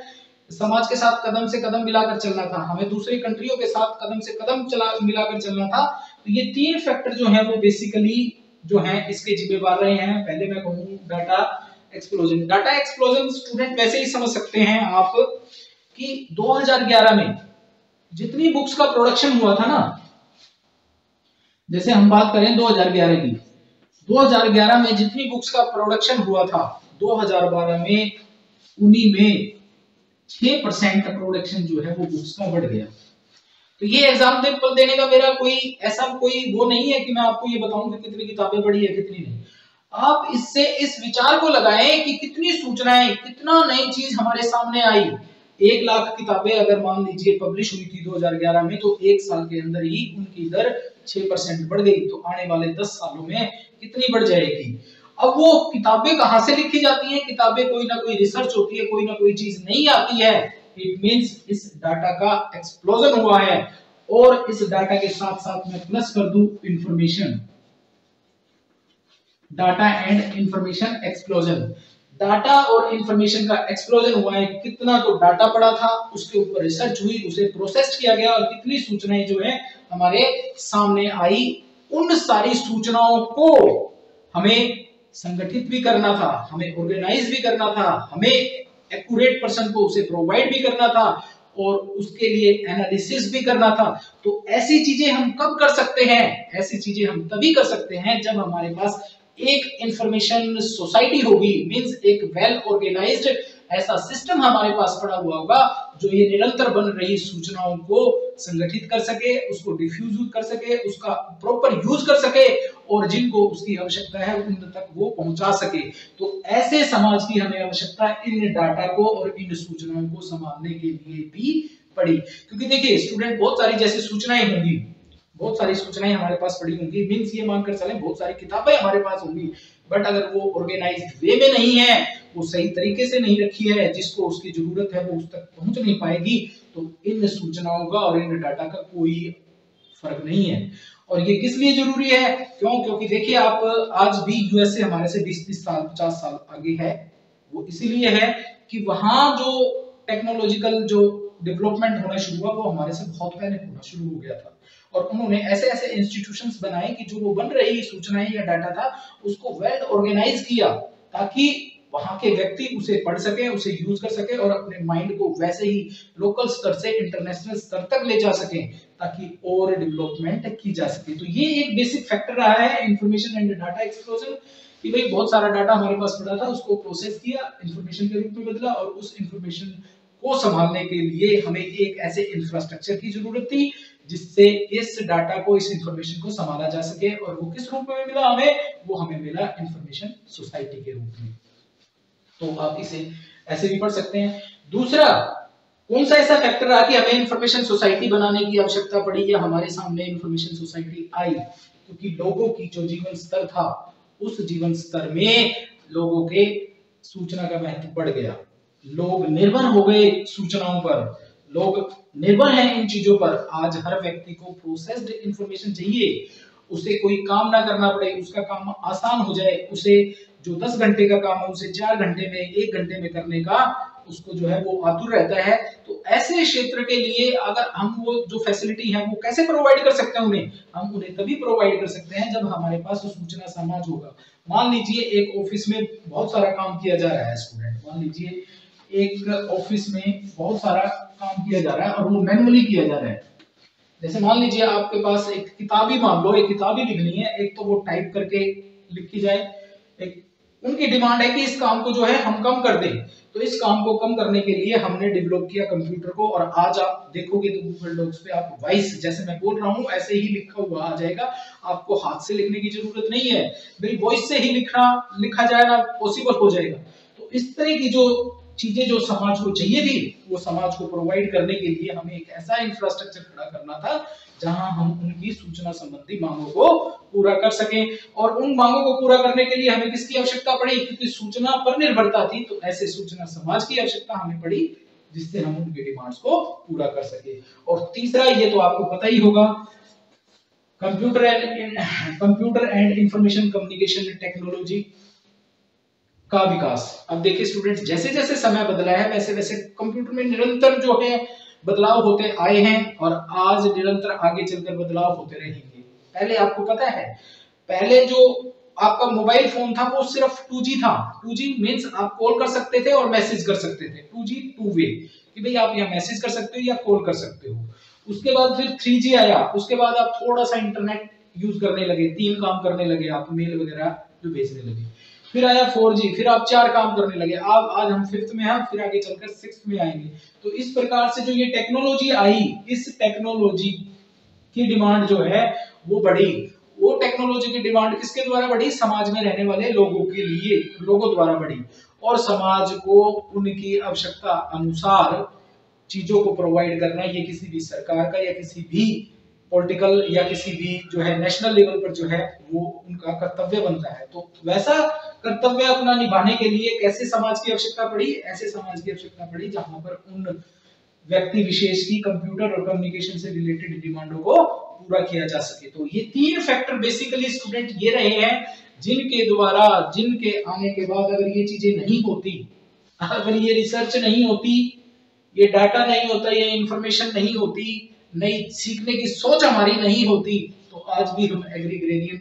समाज के साथ कदम से कदम मिलाकर चलना था, हमें दूसरी कंट्रियों के साथ कदम से कदम मिलाकर चलना था। तो ये तीन फैक्टर जो है वो बेसिकली जो है इसके जिम्मेदार रहे हैं। पहले मैं कहूँ data explosion. Data explosion student वैसे ही समझ सकते हैं आप कि 2011 में जितनी बुक्स का प्रोडक्शन हुआ था ना, जैसे हम बात करें 2011 की, 2011 में जितनी बुक्स का प्रोडक्शन हुआ था 2012 में उन्हीं में 6% का प्रोडक्शन जो है वो बुक्स का बढ़ गया। तो ये एग्जाम्पल देने का मेरा कोई वो नहीं है कि मैं आपको ये बताऊं कि कितनी किताबें बढ़ी है कितनी नहीं। आप इससे इस विचार को लगाएं कि कितनी सूचनाएं, कितना नई चीज हमारे सामने आई। 1 लाख किताबें अगर मान लीजिए पब्लिश हुई थी 2011 में, तो 1 साल के अंदर ही उनकी दर 6% बढ़ गई। तो आने वाले 10 सालों में कितनी बढ़ जाएगी। अब वो किताबें कहां से लिखी जाती हैं, किताबें कोई ना कोई रिसर्च होती है, कोई ना कोई चीज नहीं आती है। इट मींस इस डाटा का एक्सप्लोजन हुआ है। और इस डाटा के साथ साथ मैं प्लस कर दूं information, data and information explosion. Data और इंफॉर्मेशन का एक्सप्लोजन हुआ है। कितना तो डाटा पड़ा था, उसके ऊपर रिसर्च हुई, उसे प्रोसेस किया गया, और कितनी सूचनाएं जो है हमारे सामने आई। उन सारी सूचनाओं को हमें संगठित भी करना था, हमें ऑर्गेनाइज भी करना था, हमें एक्यूरेट पर्सन को उसे प्रोवाइड भी करना था, और उसके लिए एनालिसिस भी करना था। तो ऐसी चीजें हम कब कर सकते हैं? ऐसी चीजें हम तभी कर सकते हैं जब हमारे पास एक इंफॉर्मेशन सोसाइटी होगी, मींस एक वेल ऑर्गेनाइज्ड ऐसा सिस्टम हमारे पास पड़ा हुआ होगा जो ये निरंतर बन रही सूचनाओं को संगठित कर सके, उसको डिफ्यूज कर सके, उसका प्रॉपर यूज कर सके और जिनको उसकी आवश्यकता है उन तक वो पहुंचा सके। तो ऐसे समाज की हमें आवश्यकता इन डाटा को और इन सूचनाओं को संभालने के लिए भी पड़ी। क्योंकि देखिए स्टूडेंट, बहुत सारी जैसे सूचनाएं होंगी, बहुत सारी सूचनाएं हमारे पास पड़ी होंगी, मींस ये मानकर चलें बहुत सारी किताबें हमारे पास होंगी, बट अगर वो ऑर्गेनाइज्ड वे में नहीं है, वो सही तरीके से नहीं रखी है, जिसको उसकी जरूरत है वो उस तक पहुंच नहीं पाएगी, तो इन सूचनाओं का और इन डाटा का कोई फर्क नहीं है। और ये किस लिए जरूरी है? क्यों? क्योंकि देखिए आप आज भी यूएसए हमारे से 20-30 साल 50 साल आगे है। वो इसीलिए है कि वहां जो टेक्नोलॉजिकल जो डेवलपमेंट होना शुरू हुआ वो हमारे से बहुत पहले होना शुरू हो गया था। और उन्होंने ऐसे ऐसे इंस्टीट्यूशंस बनाए कि जो वो बन रही सूचनाएं या डाटा था उसको वेल ऑर्गेनाइज किया, ताकि वहां के व्यक्ति उसे पढ़ सके, उसे यूज कर सके और अपने माइंड को वैसे ही लोकल स्तर से इंटरनेशनल स्तर तक ले जा सके, ताकि और डेवलपमेंट की जा सके। तो ये एक बेसिक फैक्टर रहा है इंफॉर्मेशन एंड डाटा एक्सप्लोजन, कि भाई बहुत सारा डाटा हमारे पास पड़ा था, उसको प्रोसेस किया, इंफॉर्मेशन के रूप में बदला, और उस इंफॉर्मेशन को संभालने के लिए हमें एक ऐसे इंफ्रास्ट्रक्चर की जरूरत थी जिससे इस डाटा को, इस इंफॉर्मेशन को संभाला जा सके। और वो किस रूप में मिला हमें? वो हमें मिला इंफॉर्मेशन सोसाइटी के रूप में। तो आप इसे ऐसे भी पढ़ सकते हैं। दूसरा, कौन सा ऐसा फैक्टर रहा कि हमें इंफॉर्मेशन सोसाइटी बनाने की आवश्यकता पड़ी या हमारे सामने इंफॉर्मेशन सोसाइटी आई? क्योंकि लोगों की जो जीवन स्तर था, उस जीवन स्तर में लोगों के सूचना का महत्व बढ़ गया, लोग निर्भर हो गए सूचनाओं पर, लोग निर्भर हैं इन चीजों पर। आज हर व्यक्ति को प्रोसेस्ड इंफॉर्मेशन चाहिए, उसे कोई काम ना करना पड़े, उसका काम आसान हो जाए, उसे जो 10 घंटे का काम है उसे 4 घंटे में, 1 घंटे में करने का उसको जो है वो आतुर रहता है। तो ऐसे क्षेत्र के लिए अगर हम वो जो फैसिलिटी है वो कैसे प्रोवाइड कर सकते हैं उन्हें? हम उन्हें तभी प्रोवाइड कर सकते हैं जब हमारे पास सूचना समाज होगा। मान लीजिए एक ऑफिस में बहुत सारा काम किया जा रहा है स्टूडेंट, मान लीजिए एक ऑफिस में बहुत सारा काम किया जा रहा है और वो मैनुअली किया जा रहा है। जैसे मान लीजिए आपके पास एक किताब ही, मान लो एक किताब ही लिखनी है, एक तो वो टाइप करके लिखी जाए, एक उनकी डिमांड है कि इस काम को जो है हम कम कर दें। तो इस काम को कम करने के लिए हमने डेवलप किया कंप्यूटर को, और आज आप देखोगे तो गूगल डॉक्स पे आप वॉइस, जैसे मैं बोल रहा हूँ ऐसे ही लिखा हुआ आ जाएगा, आपको हाथ से लिखने की जरूरत नहीं है, भाई वॉइस से ही लिखा जाएगा, पॉसिबल हो जाएगा। तो इस तरह की जो चीजें जो समाज को चाहिए थी, वो समाज को प्रोवाइड करने के लिए हमें एक ऐसा इंफ्रास्ट्रक्चर खड़ा करना था जहां हम उनकी सूचना संबंधी मांगों को पूरा कर सकें। और उन मांगों को पूरा करने के लिए हमें किसकी आवश्यकता पड़ी? क्योंकि सूचना पर निर्भरता थी, तो ऐसे सूचना समाज की आवश्यकता हमें पड़ी जिससे हम उनके डिमांड्स को पूरा कर सके। और तीसरा, ये तो आपको पता ही होगा, computer and information communication technology का विकास। अब देखिए स्टूडेंट्स, जैसे जैसे समय बदला है वैसे वैसे कंप्यूटर में निरंतर जो है बदलाव होते आए हैं और आज निरंतर आगे चलकर बदलाव होते रहेंगे। पहले आपको पता है, पहले जो आपका मोबाइल फोन था वो सिर्फ 2G था। 2G मींस आप कॉल कर सकते थे और मैसेज कर सकते थे। 2G टू वे, कि भाई आप या मैसेज कर सकते हो या कॉल कर सकते हो। उसके बाद फिर 3G आया, उसके बाद आप थोड़ा सा इंटरनेट यूज करने लगे, 3 काम करने लगे, आप मेल वगैरह जो भेजने लगे। फिर आया 4G, फिर आप 4 काम करने लगे। अब आज हम 5th में हैं, फिर आगे चलकर 6th में आएंगे। तो इस प्रकार से जो ये टेक्नोलॉजी आई, इस टेक्नोलॉजी की डिमांड जो है वो बढ़ी। वो टेक्नोलॉजी की डिमांड किसके द्वारा बढ़ी? समाज में रहने वाले लोगों के लिए, लोगों द्वारा बढ़ी। और समाज को उनकी आवश्यकता अनुसार चीजों को प्रोवाइड करना, ये किसी भी सरकार का या किसी भी पॉलिटिकल या किसी भी जो है नेशनल लेवल पर जो है वो उनका कर्तव्य बनता है। तो वैसा कर्तव्य अपना निभाने के लिए कैसे समाज की आवश्यकता पड़ी? ऐसे समाज की आवश्यकता पड़ी जहां पर उन व्यक्ति विशेष की कंप्यूटर और कम्युनिकेशन से रिलेटेड डिमांडों को पूरा किया जा सके। तो ये 3 फैक्टर बेसिकली स्टूडेंट ये रहे हैं जिनके द्वारा, जिनके आने के बाद अगर ये चीजें नहीं होती, अगर ये रिसर्च नहीं होती, ये डाटा नहीं होता, ये इंफॉर्मेशन नहीं होती, नई सीखने की सोच हमारी नहीं होती, तो आज भी हम एग्रीग्रेनियन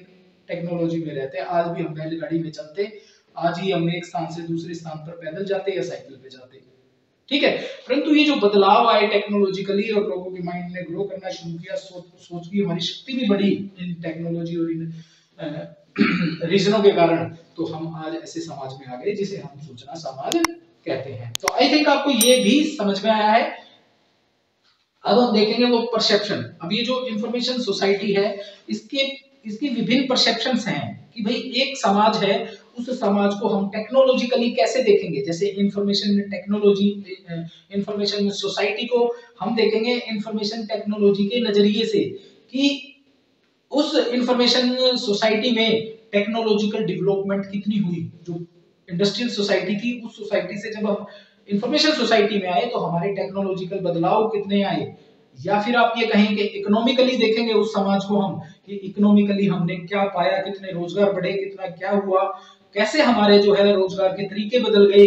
टेक्नोलॉजी में रहते, आज भी हम बैलगाड़ी में चलते, आज ही हम एक स्थान से दूसरे स्थान पर पैदल जाते या साइकिल पे जाते। ठीक है, परंतु ये जो बदलाव आए टेक्नोलॉजिकली और लोगों के माइंड ने ग्रो करना शुरू किया, सोच की हमारी शक्ति भी बढ़ी इन टेक्नोलॉजी और इन रीजनों के कारण, तो हम आज ऐसे समाज में आ गए जिसे हम सूचना समाज कहते हैं। तो आई थिंक आपको ये भी समझ में आया है। अब हम देखेंगे वो परसेप्शन। अब ये जो इंफॉर्मेशन सोसाइटी है, इसकी विभिन्न परसेप्शंस हैं कि भाई एक समाज है, उस समाज को हम टेक्नोलॉजिकली कैसे देखेंगे। जैसे इंफॉर्मेशन टेक्नोलॉजी, इंफॉर्मेशन सोसाइटी को हम देखेंगे इंफॉर्मेशन टेक्नोलॉजी के नजरिए से कि उस इंफॉर्मेशन सोसाइटी में टेक्नोलॉजिकल डेवलपमेंट कितनी हुई। जो इंडस्ट्रियल सोसाइटी थी, उस सोसाइटी से जब हम इंफॉर्मेशन सोसाइटी में आए तो हमारे टेक्नोलॉजिकल बदलाव कितने आए। या फिर आप ये कहें कि इकोनॉमिकली देखेंगे उस समाज को हम कि इकोनॉमिकली हमने क्या पाया, कितने रोजगार बढ़े, कितना क्या हुआ, कैसे हमारे जो है रोजगार के तरीके बदल गए,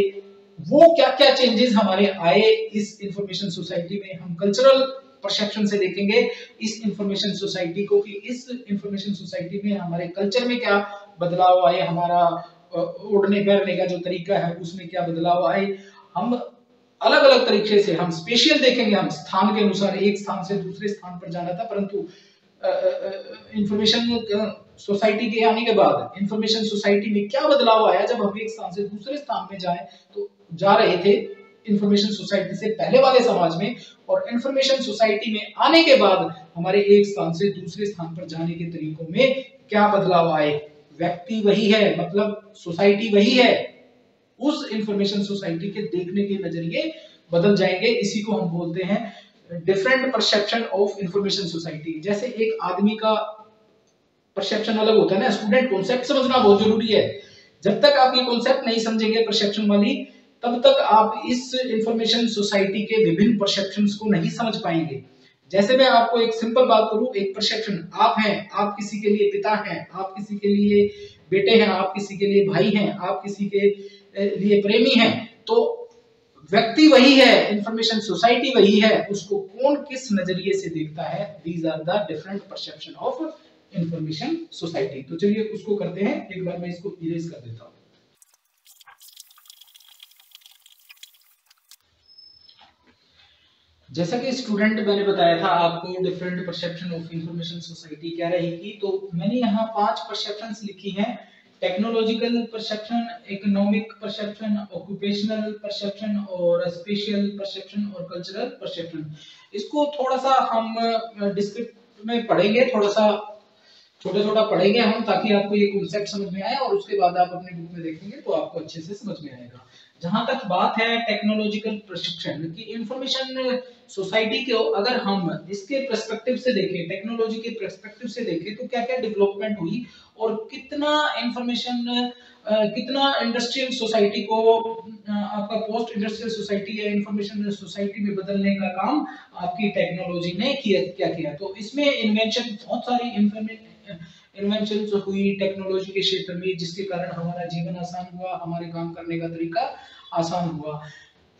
वो क्या क्या चेंजेस हमारे आए इस इंफॉर्मेशन सोसाइटी में। हम कल्चरल परसेप्शन से देखेंगे इस इंफॉर्मेशन सोसाइटी को कि इस इंफॉर्मेशन सोसाइटी में हमारे कल्चर में क्या बदलाव आए, हमारा उड़ने बैठने का जो तरीका है उसमें क्या बदलाव आए। हम अलग अलग तरीके से हम स्पेशल देखेंगे, हम स्थान के अनुसार एक स्थान से दूसरे स्थान पर जाना था, परंतु इंफॉर्मेशन सोसाइटी के आने के बाद इंफॉर्मेशन सोसाइटी में क्या बदलाव आया जब हम एक स्थान से दूसरे स्थान में जा रहे थे इंफॉर्मेशन सोसाइटी से पहले वाले समाज में, और इंफॉर्मेशन सोसाइटी में आने के बाद हमारे एक स्थान से दूसरे स्थान पर जाने के तरीकों में क्या बदलाव आए। व्यक्ति वही है, मतलब सोसाइटी वही है, उस इंफॉर्मेशन सोसाइटी के देखने के नजरिए बदल जाएंगे। इसी को हम बोलते हैं different perception of information society. जैसे एक आदमी का परसेप्शन अलग होता है ना, स्टूडेंट कॉन्सेप्ट समझना बहुत जरूरी है। जब तक आप ये कॉन्सेप्ट नहीं समझेंगे परसेप्शन वाली, तब तक आप इस इंफॉर्मेशन सोसाइटी के विभिन्न परसेप्शंस को नहीं समझ पाएंगे। जैसे मैं आपको एक सिंपल बात करूं, एक परसेप्शन आप हैं, आप किसी के लिए पिता हैं, आप किसी के लिए बेटे हैं, आप किसी के लिए भाई हैं, आप किसी के लिए प्रेमी हैं, तो व्यक्ति वही है, इंफॉर्मेशन सोसाइटी वही है, उसको कौन किस नजरिए से देखता है। These are the different perception of information society. तो चलिए उसको करते हैं, एक बार मैं इसको इरेज कर देता हूं। जैसा कि स्टूडेंट मैंने बताया था आपको different perception of information society क्या रहेगी, तो मैंने यहाँ 5 परसेप्शंस लिखी हैं। Technological perception, economic perception, occupational perception और स्पेशियल परसेप्शन और कल्चरल परसेप्शन। इसको थोड़ा सा हम डिस्क्रिप्ट में पढ़ेंगे, थोड़ा सा छोटा छोटा पढ़ेंगे हम, ताकि आपको ये कॉन्सेप्ट समझ में आए और उसके बाद आप अपने बुक में देखेंगे तो आपको अच्छे से समझ में आएगा। जहां तक बात है टेक्नोलॉजिकल परसेप्शन की, इंफॉर्मेशन सोसाइटी को अगर हम इसके पर्सपेक्टिव से देखें, टेक्नोलॉजी के पर्सपेक्टिव से देखें, तो क्या क्या डेवलपमेंट हुई और कितना इंफॉर्मेशन, कितना इंडस्ट्रियल सोसाइटी को आपका पोस्ट इंडस्ट्रियल सोसाइटी या इंफॉर्मेशन सोसाइटी में बदलने का काम आपकी टेक्नोलॉजी ने क्या किया। तो इसमें इन्वेंशन, बहुत सारी इन्वेंशंस हुई टेक्नोलॉजी के क्षेत्र में, जिसके कारण हमारा जीवन आसान हुआ, हमारे काम करने का तरीका आसान हुआ।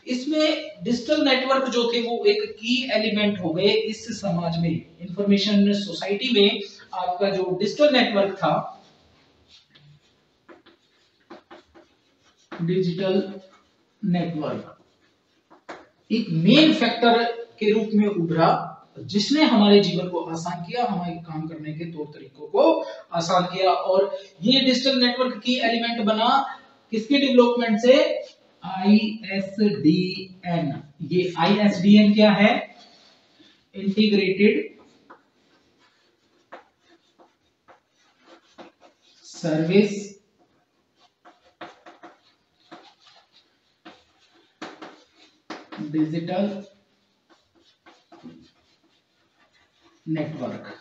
इसमें डिजिटल नेटवर्क जो थे वो एक की एलिमेंट हो गए इस समाज में। इंफॉर्मेशन सोसाइटी में आपका जो डिजिटल नेटवर्क था, डिजिटल नेटवर्क एक मेन फैक्टर के रूप में उभरा, जिसने हमारे जीवन को आसान किया, हमारे काम करने के तौर तरीकों को आसान किया। और ये डिजिटल नेटवर्क की एलिमेंट बना किसके डेवलपमेंट से? ISDN। ये ISDN क्या है? Integrated service digital network.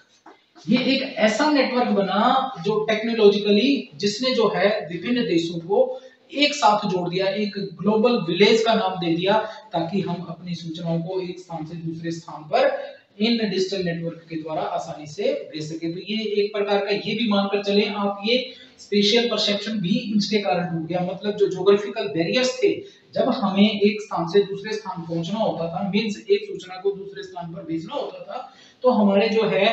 ये एक ऐसा नेटवर्क बना जो टेक्नोलॉजिकली, जिसने जो है विभिन्न देशों को एक साथ जोड़ दिया, एक ग्लोबल विलेज का नाम दे दिया, ताकि हम अपनी सूचनाओं को एक स्थान से दूसरे स्थान पर इन डिजिटल नेटवर्क के द्वारा आसानी से भेज सके। तो ये एक प्रकार का, ये भी मानकर चले आप, ये स्पेशियल परसेप्शन भी इसके कारण टूट गया। मतलब जो ज्योग्राफिकल बैरियर्स थे, जब हमें एक स्थान से दूसरे स्थान पहुंचना होता था, मींस एक सूचना को दूसरे स्थान पर भेजना होता था, तो हमारे जो है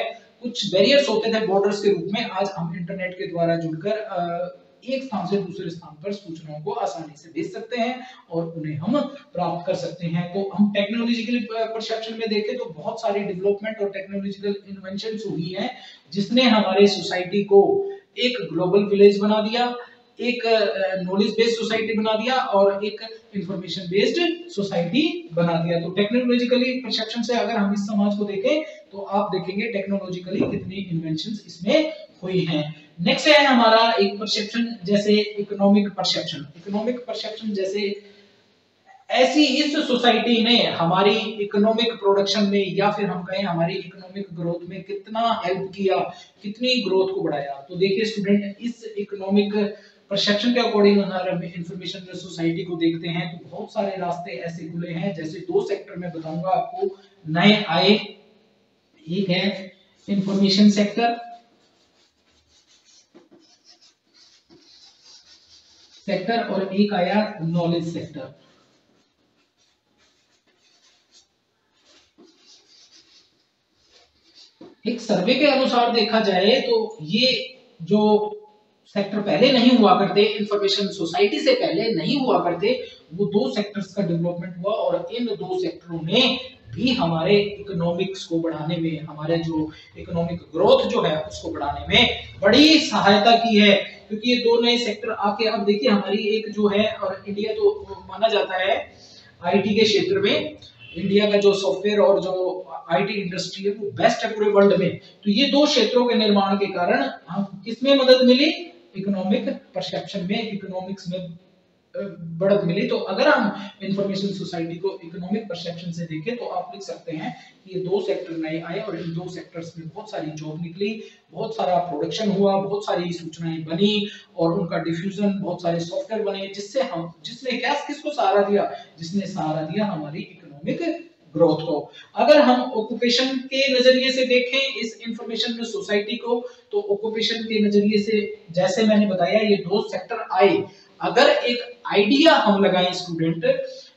कुछ बैरियर्स होते थे बॉर्डर्स के रूप में। आज हम इंटरनेट के द्वारा जुड़कर एक स्थान से दूसरे स्थान पर सूचनाओं को आसानी से भेज सकते हैं और उन्हें हम प्राप्त कर सकते हैं। तो हम टेक्नोलॉजिकल परसेप्शन में देखें तो बहुत सारी डेवलपमेंट और टेक्नोलॉजिकल इन्वेंशंस हुई हैं, जिसने हमारे सोसाइटी को एक ग्लोबल विलेज बना दिया, एक नॉलेज बेस्ड सोसाइटी बना दिया और एक इंफॉर्मेशन बेस्ड सोसाइटी बना दिया। तो टेक्नोलॉजिकली परसेप्शन से अगर हम इस समाज को देखें तो आप देखेंगे टेक्नोलॉजिकली कितनी इन्वेंशंस इसमें हुई हैं। नेक्स्ट है हमारा एक परसेप्शन जैसे इकोनॉमिक परसेप्शन। इकोनॉमिक परसेप्शन जैसे ऐसी इस सोसाइटी ने हमारी इकोनॉमिक प्रोडक्शन में या फिर हम कहें हमारी इकोनॉमिक ग्रोथ में कितना हेल्प किया, कितनी ग्रोथ को बढ़ाया। तो देखिए स्टूडेंट, इस इकोनॉमिक परसेप्शन के अकॉर्डिंग अगर हम इंफॉर्मेशन सोसाइटी को देखते हैं तो बहुत सारे रास्ते ऐसे खुले हैं। जैसे दो सेक्टर में बताऊंगा आपको नए आए, एक है इंफॉर्मेशन सेक्टर और एक आया नॉलेज सेक्टर। एक सर्वे के अनुसार देखा जाए तो ये जो सेक्टर पहले नहीं हुआ करते, इंफॉर्मेशन सोसाइटी से पहले नहीं हुआ करते, वो दो सेक्टर्स का डेवलपमेंट हुआ और इन दो सेक्टरों ने भी हमारे इकोनॉमिक्स को बढ़ाने में, हमारे जो इकोनॉमिक ग्रोथ जो है उसको बढ़ाने में बड़ी सहायता की है। क्योंकि ये दो नए सेक्टर आके अब देखिए हमारी एक जो है, और इंडिया तो माना जाता है आईटी के क्षेत्र में, इंडिया का जो सॉफ्टवेयर और जो आईटी इंडस्ट्री है वो बेस्ट है पूरे वर्ल्ड में। तो ये दो क्षेत्रों के निर्माण के कारण हम किसमें मदद मिली, इकोनॉमिक परसेप्शन में, इकोनॉमिक्स में बढ़त मिली। तो अगर हम इंफॉर्मेशन सोसाइटी को इकोनॉमिक परसेप्शन से देखें तो आप लिख सकते हैं कि ये दो सेक्टर नए आए और इन दो सेक्टर्स में बहुत सारी जॉब निकली, बहुत सारा प्रोडक्शन हुआ, बहुत सारी सूचनाएं बनी और उनका डिफ्यूजन, बहुत सारे सॉफ्टवेयर बने, जिसने क्या किसको सहारा दिया, जिसने सहारा दिया हमारी इकोनॉमिक ग्रोथ को। अगर हम ऑक्यूपेशन के नजरिए से देखें इस इंफॉर्मेशन सोसाइटी को, तो ऑक्यूपेशन के नजरिए से जैसे मैंने बताया ये दो सेक्टर आए। अगर एक आइडिया हम लगाएं स्टूडेंट,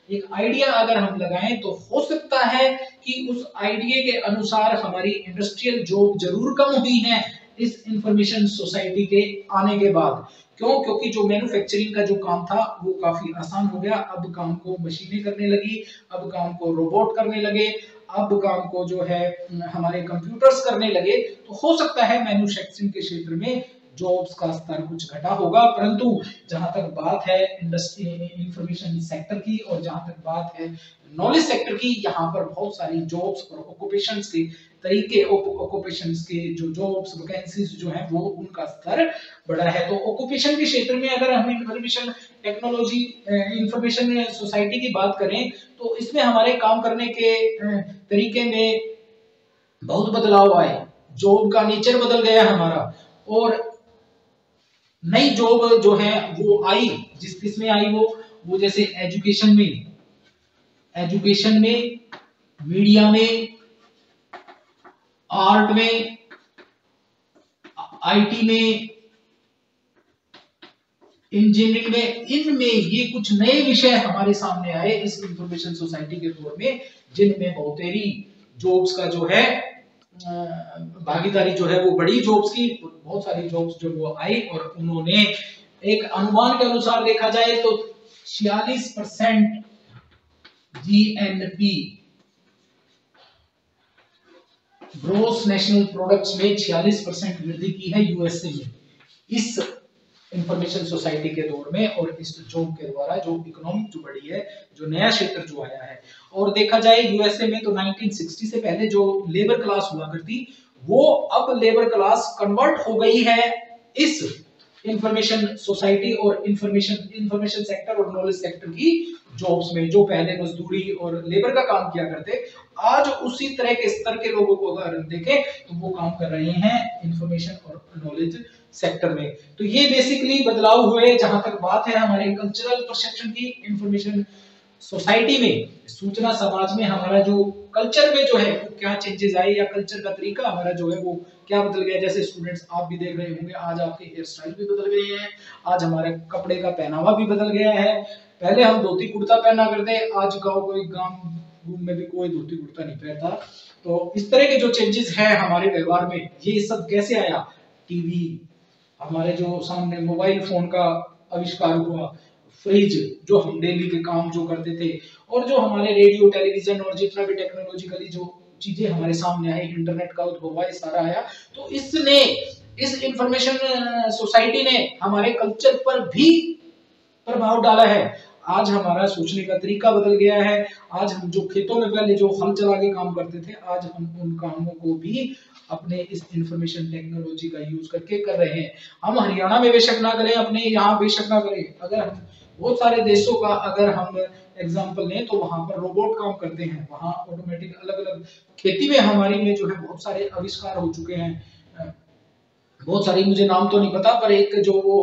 एक आइडिया अगर हम लगाएं तो हो सकता है कि उस आइडिया के अनुसार हमारी इंडस्ट्रियल जॉब जरूर कम हुई है इस इंफॉर्मेशन सोसाइटी के आने के बाद। क्यों? क्योंकि जो मैन्युफैक्चरिंग का जो काम था वो काफी आसान हो गया। अब काम को मशीनें करने लगी, अब काम को रोबोट करने लगे, अब काम को जो है हमारे कंप्यूटर्स करने लगे। तो हो सकता है मैन्युफैक्चरिंग के क्षेत्र में जॉब्स का स्तर कुछ घटा होगा, परंतु जहां तक बात है इंडस्ट्री इंफॉर्मेशन सेक्टर की और जहां तक बात है नॉलेज सेक्टर की, यहाँ पर बहुत सारी जॉब्स और ऑक्यूपेशंस के तरीके, ऑक्यूपेशंस के जो जॉब्स वैकेंसीज जो है वो उनका स्तर बढ़ा है। तो ऑक्यूपेशन के क्षेत्र में अगर हम इंफॉर्मेशन टेक्नोलॉजी इंफॉर्मेशन सोसाइटी की बात करें तो इसमें हमारे काम करने के तरीके में बहुत बदलाव आए, जॉब का नेचर बदल गया हमारा और नई जॉब जो है वो आई। किसमें आई वो जैसे एजुकेशन में, मीडिया में, आर्ट में, आईटी में, इंजीनियरिंग में, इनमें ये कुछ नए विषय हमारे सामने आए इस इंफॉर्मेशन सोसाइटी के दौर में, जिनमें बहुतेरी जॉब्स का जो है भागीदारी जो है वो बड़ी जॉब्स की, बहुत सारी जॉब्स जो वो आई और उन्होंने एक अनुमान के अनुसार देखा जाए तो 46% जीएनपी ग्रोस नेशनल प्रोडक्ट्स में 46% वृद्धि की है यूएसए में इस इंफॉर्मेशन सोसाइटी के दौर में और इस जॉब के द्वारा जो इकोनॉमिक जो बढ़ी है, जो नया क्षेत्र जो आया है। और देखा जाए यूएसए में तो 1960 से पहले जो लेबर क्लास हुआ करती वो अब लेबर क्लास कन्वर्ट हो गई है इस इंफॉर्मेशन सोसाइटी और इंफॉर्मेशन सेक्टर और नॉलेज सेक्टर की जॉब्स में। जो पहले मजदूरी और लेबर का काम किया करते, आज उसी तरह के स्तर के लोगों को अगर देखें तो वो काम कर रहे हैं इंफॉर्मेशन और नॉलेज सेक्टर में। तो ये बेसिकली बदलाव हुए। जहां तक बात है हमारे कल्चरल परसेप्शन की, इंफॉर्मेशन सोसाइटी में, सूचना समाज में हमारा जो कल्चर में जो है वो क्या चेंजेस आए या कल्चर का तरीका हमारा जो है वो क्या बदल गया। जैसे स्टूडेंट्स आप भी देख रहे होंगे आज आपके हेयर स्टाइल भी बदल गए हैं, आज हमारे कपड़े का पहनावा भी बदल गया है। पहले हम धोती कुर्ता पहना करते, आज गांव में भी कोई धोती कुर्ता नहीं पहनता। तो इस तरह के जो चेंजेस है हमारे व्यवहार में, ये सब कैसे आया? टीवी, हमारे जो सामने मोबाइल फोन का आविष्कार हुआ, फ्रिज जो हम डेली के काम जो करते थे, और जो हमारे रेडियो टेलीविजन और जितना भी टेक्नोलॉजिकली जो चीजें हमारे सामने आई, इंटरनेट का उद्भव हुआ, ये सारा आया। तो इसने, इस इंफॉर्मेशन सोसाइटी ने हमारे कल्चर पर भी प्रभाव डाला है। आज हमारा सोचने का तरीका बदल गया है। आज हम जो खेतों में पहले जो हल चला के काम करते थे, आज हम उन कामों को भी अपने इस इंफॉर्मेशन टेक्नोलॉजी का यूज करके कर रहे हैं। हम हरियाणा में बेशक ना करें, अपने यहाँ बेशक ना करें, अगर हम बहुत सारे देशों का अगर हम एग्जांपल लें तो वहां पर रोबोट काम करते हैं, वहां ऑटोमेटिक अलग अलग खेती में हमारी में जो है बहुत सारे आविष्कार हो चुके हैं। बहुत सारी मुझे नाम तो नहीं पता, पर एक जो वो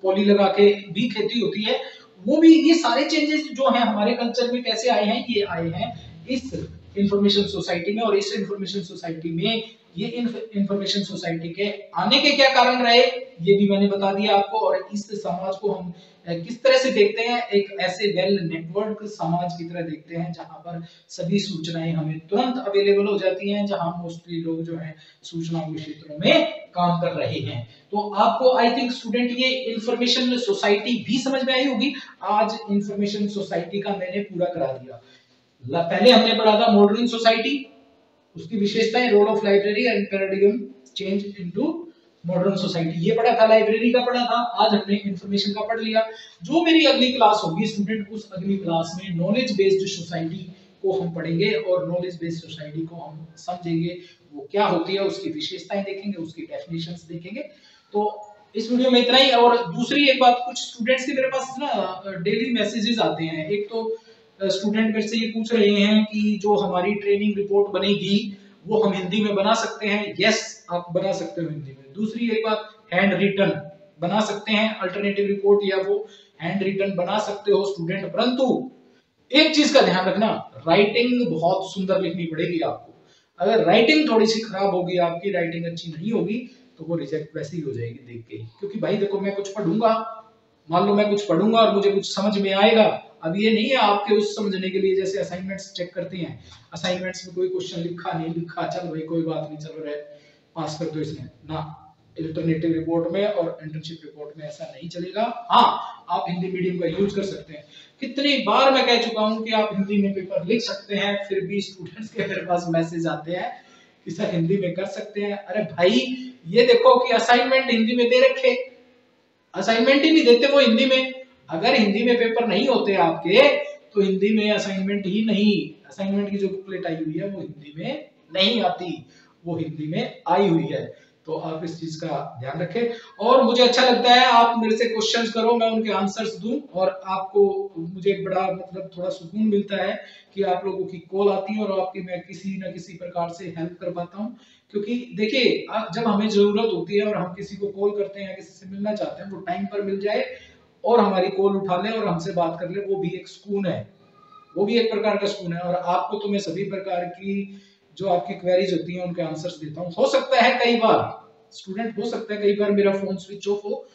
पॉली लगा के भी खेती होती है, वो भी, ये सारे चेंजेस जो हैं हमारे कल्चर में कैसे आए हैं, ये आए हैं इस इंफॉर्मेशन सोसाइटी में। और इस इंफॉर्मेशन सोसाइटी में, ये इंफॉर्मेशन सोसाइटी के आने के क्या कारण रहे, ये भी मैंने बता दिया आपको। और इस समाज को हम किस तरह से देखते हैं, एक ऐसे वेल नेटवर्क समाज की तरह देखते हैं जहां पर सभी सूचनाएं हमें तुरंत अवेलेबल हो जाती हैं, जहां मोस्टली लोग जो है सूचना के क्षेत्रों में काम कर रहे हैं। तो आपको आई थिंक स्टूडेंट ये इंफॉर्मेशन सोसाइटी भी समझ में आई होगी। आज इंफॉर्मेशन सोसाइटी का मैंने पूरा करा दिया। पहले हमने पढ़ा था मॉडर्न सोसाइटी, उसकी विशेषताएं, role of library and paradigm change into modern society, ये पढ़ा था, लाइब्रेरी का पढ़ा था। आज हमने इंफॉर्मेशन का पढ़ लिया। जो मेरी अगली क्लास होगी स्टूडेंट, उस अगली क्लास में नॉलेज बेस्ड सोसाइटी को हम पढ़ेंगे और नॉलेज बेस्ड सोसाइटी को हम समझेंगे, वो क्या होती है, उसकी विशेषताएं देखेंगे, उसकी डेफिनेशंस देखेंगे। तो इस वीडियो में इतना ही। और दूसरी एक बात, कुछ स्टूडेंट्स के मेरे पास ना डेली मैसेजेस आते हैं। एक तो स्टूडेंट मेरे से ये पूछ रहे हैं कि जो हमारी ट्रेनिंग रिपोर्ट बनेगी वो हम हिंदी में बना सकते हैं। यस, आप बना सकते हो हिंदी में। दूसरी एक बात, हैंड रिटन बना सकते हैं, अल्टरनेटिव रिपोर्ट या वो हैंड रिटन बना सकते हो स्टूडेंट, परंतु एक चीज का ध्यान रखना, राइटिंग बहुत सुंदर लिखनी पड़ेगी आपको। अगर राइटिंग थोड़ी सी खराब होगी, आपकी राइटिंग अच्छी नहीं होगी, तो वो रिजेक्ट वैसे ही हो जाएगी देख के। क्योंकि भाई देखो, मैं कुछ पढ़ूंगा, मान लो मैं कुछ पढ़ूंगा और मुझे कुछ समझ में आएगा, अब ये नहीं है आपके उस समझने के लिए जैसे असाइनमेंट्स चेक करते हैं, असाइनमेंट्स में कोई क्वेश्चन लिखा नहीं लिखा, चल भाई कोई बात नहीं, चल रहा है, पास कर दो इसमें ना। अल्टरनेटिव रिपोर्ट में और इंटर्नशिप रिपोर्ट में ऐसा नहीं चलेगा। हाँ, आप हिंदी मीडियम का यूज कर सकते हैं। कितनी बार मैं कह चुका हूं कि आप हिंदी में पेपर लिख सकते हैं, फिर भी स्टूडेंट्स के मेरे पास मैसेज आते हैं कि सर हिंदी में कर सकते हैं। अरे भाई, ये देखो कि असाइनमेंट हिंदी में दे रखे, असाइनमेंट ही नहीं देते वो हिंदी में। अगर हिंदी में पेपर नहीं होते आपके, तो हिंदी में असाइनमेंट ही नहीं, असाइनमेंट की जो बुकलेट आई हुई है वो हिंदी में नहीं आती, वो हिंदी में आई हुई है। तो आप इस चीज का ध्यान रखें। और मुझे अच्छा लगता है आप मेरे से क्वेश्चंस करो, मैं उनके आंसर्स दूं, और आपको, मुझे बड़ा मतलब थोड़ा सुकून मिलता है कि आप लोगों की कॉल आती है और आपकी मैं किसी न किसी प्रकार से हेल्प कर पाता हूं। क्योंकि देखिए, जब हमें जरूरत होती है और हम किसी को कॉल करते हैं, किसी से मिलना चाहते हैं, वो टाइम पर मिल जाए और हमारी कॉल उठा ले और हमसे बात कर ले, वो भी एक सुकून है, वो भी एक प्रकार का सुकून है। और आपको तो मैं सभी प्रकार की जो आपकी क्वेरीज होती हैं उनके आंसर्स देता हूँ। हो सकता है कई बार स्टूडेंट, हो सकता है कई बार मेरा फोन स्विच ऑफ हो,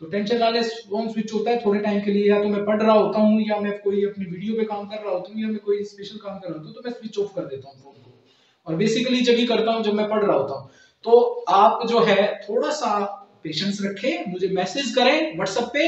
तो टेंशन ना ले, फोन स्विच होता है थोड़े टाइम के लिए, या तो मैं पढ़ रहा होता हूँ, या मैं कोई अपनी वीडियो पे काम कर रहा होता हूँ, या मैं कोई स्पेशल काम कर रहा होता हूँ, तो मैं स्विच ऑफ कर देता हूँ फोन को, और बेसिकली जब ही करता हूँ जब मैं पढ़ रहा होता हूँ। तो आप जो है थोड़ा सा पेशेंस रखें, मुझे मैसेज करें व्हाट्सएप पे,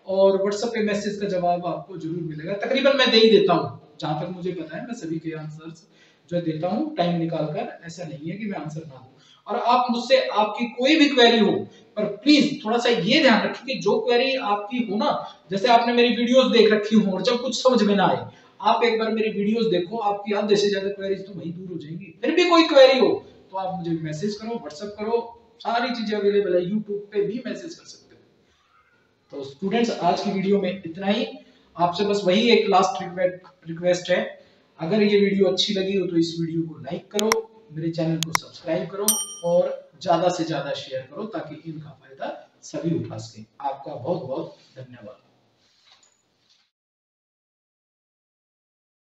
और व्हाट्सएप पे मैसेज का जवाब आपको जरूर मिलेगा। तकरीबन मैं दे ही देता हूँ, जहां तक मुझे पता है मैं सभी के आंसर्स जो देता हूँ टाइम निकालकर, ऐसा नहीं है कि मैं आंसर ना दूं। और आप मुझसे आपकी कोई भी क्वेरी हो, पर प्लीज थोड़ा सा ये ध्यान रखें कि जो क्वेरी आपकी हो ना, जैसे आपने मेरी वीडियोस देख रखी हो और जब कुछ समझ में ना आए, आप एक बार मेरी वीडियोस देखो, आपकी आधे से ज्यादा क्वेरीज तो वहीं दूर हो जाएंगी। फिर भी कोई क्वेरी हो तो आप मुझे मैसेज करो, व्हाट्सएप करो, सारी चीजें अवेलेबल है, यूट्यूब पे भी मैसेज कर सकते हो। तो स्टूडेंट्स, आज की वीडियो में इतना ही। आपसे बस वही एक लास्ट रिक्वेस्ट है, अगर ये वीडियो अच्छी लगी हो तो इस वीडियो को लाइक करो, मेरे चैनल को सब्सक्राइब करो और ज्यादा से ज्यादा शेयर करो, ताकि इनका फायदा सभी उठा सकें। आपका बहुत बहुत धन्यवाद।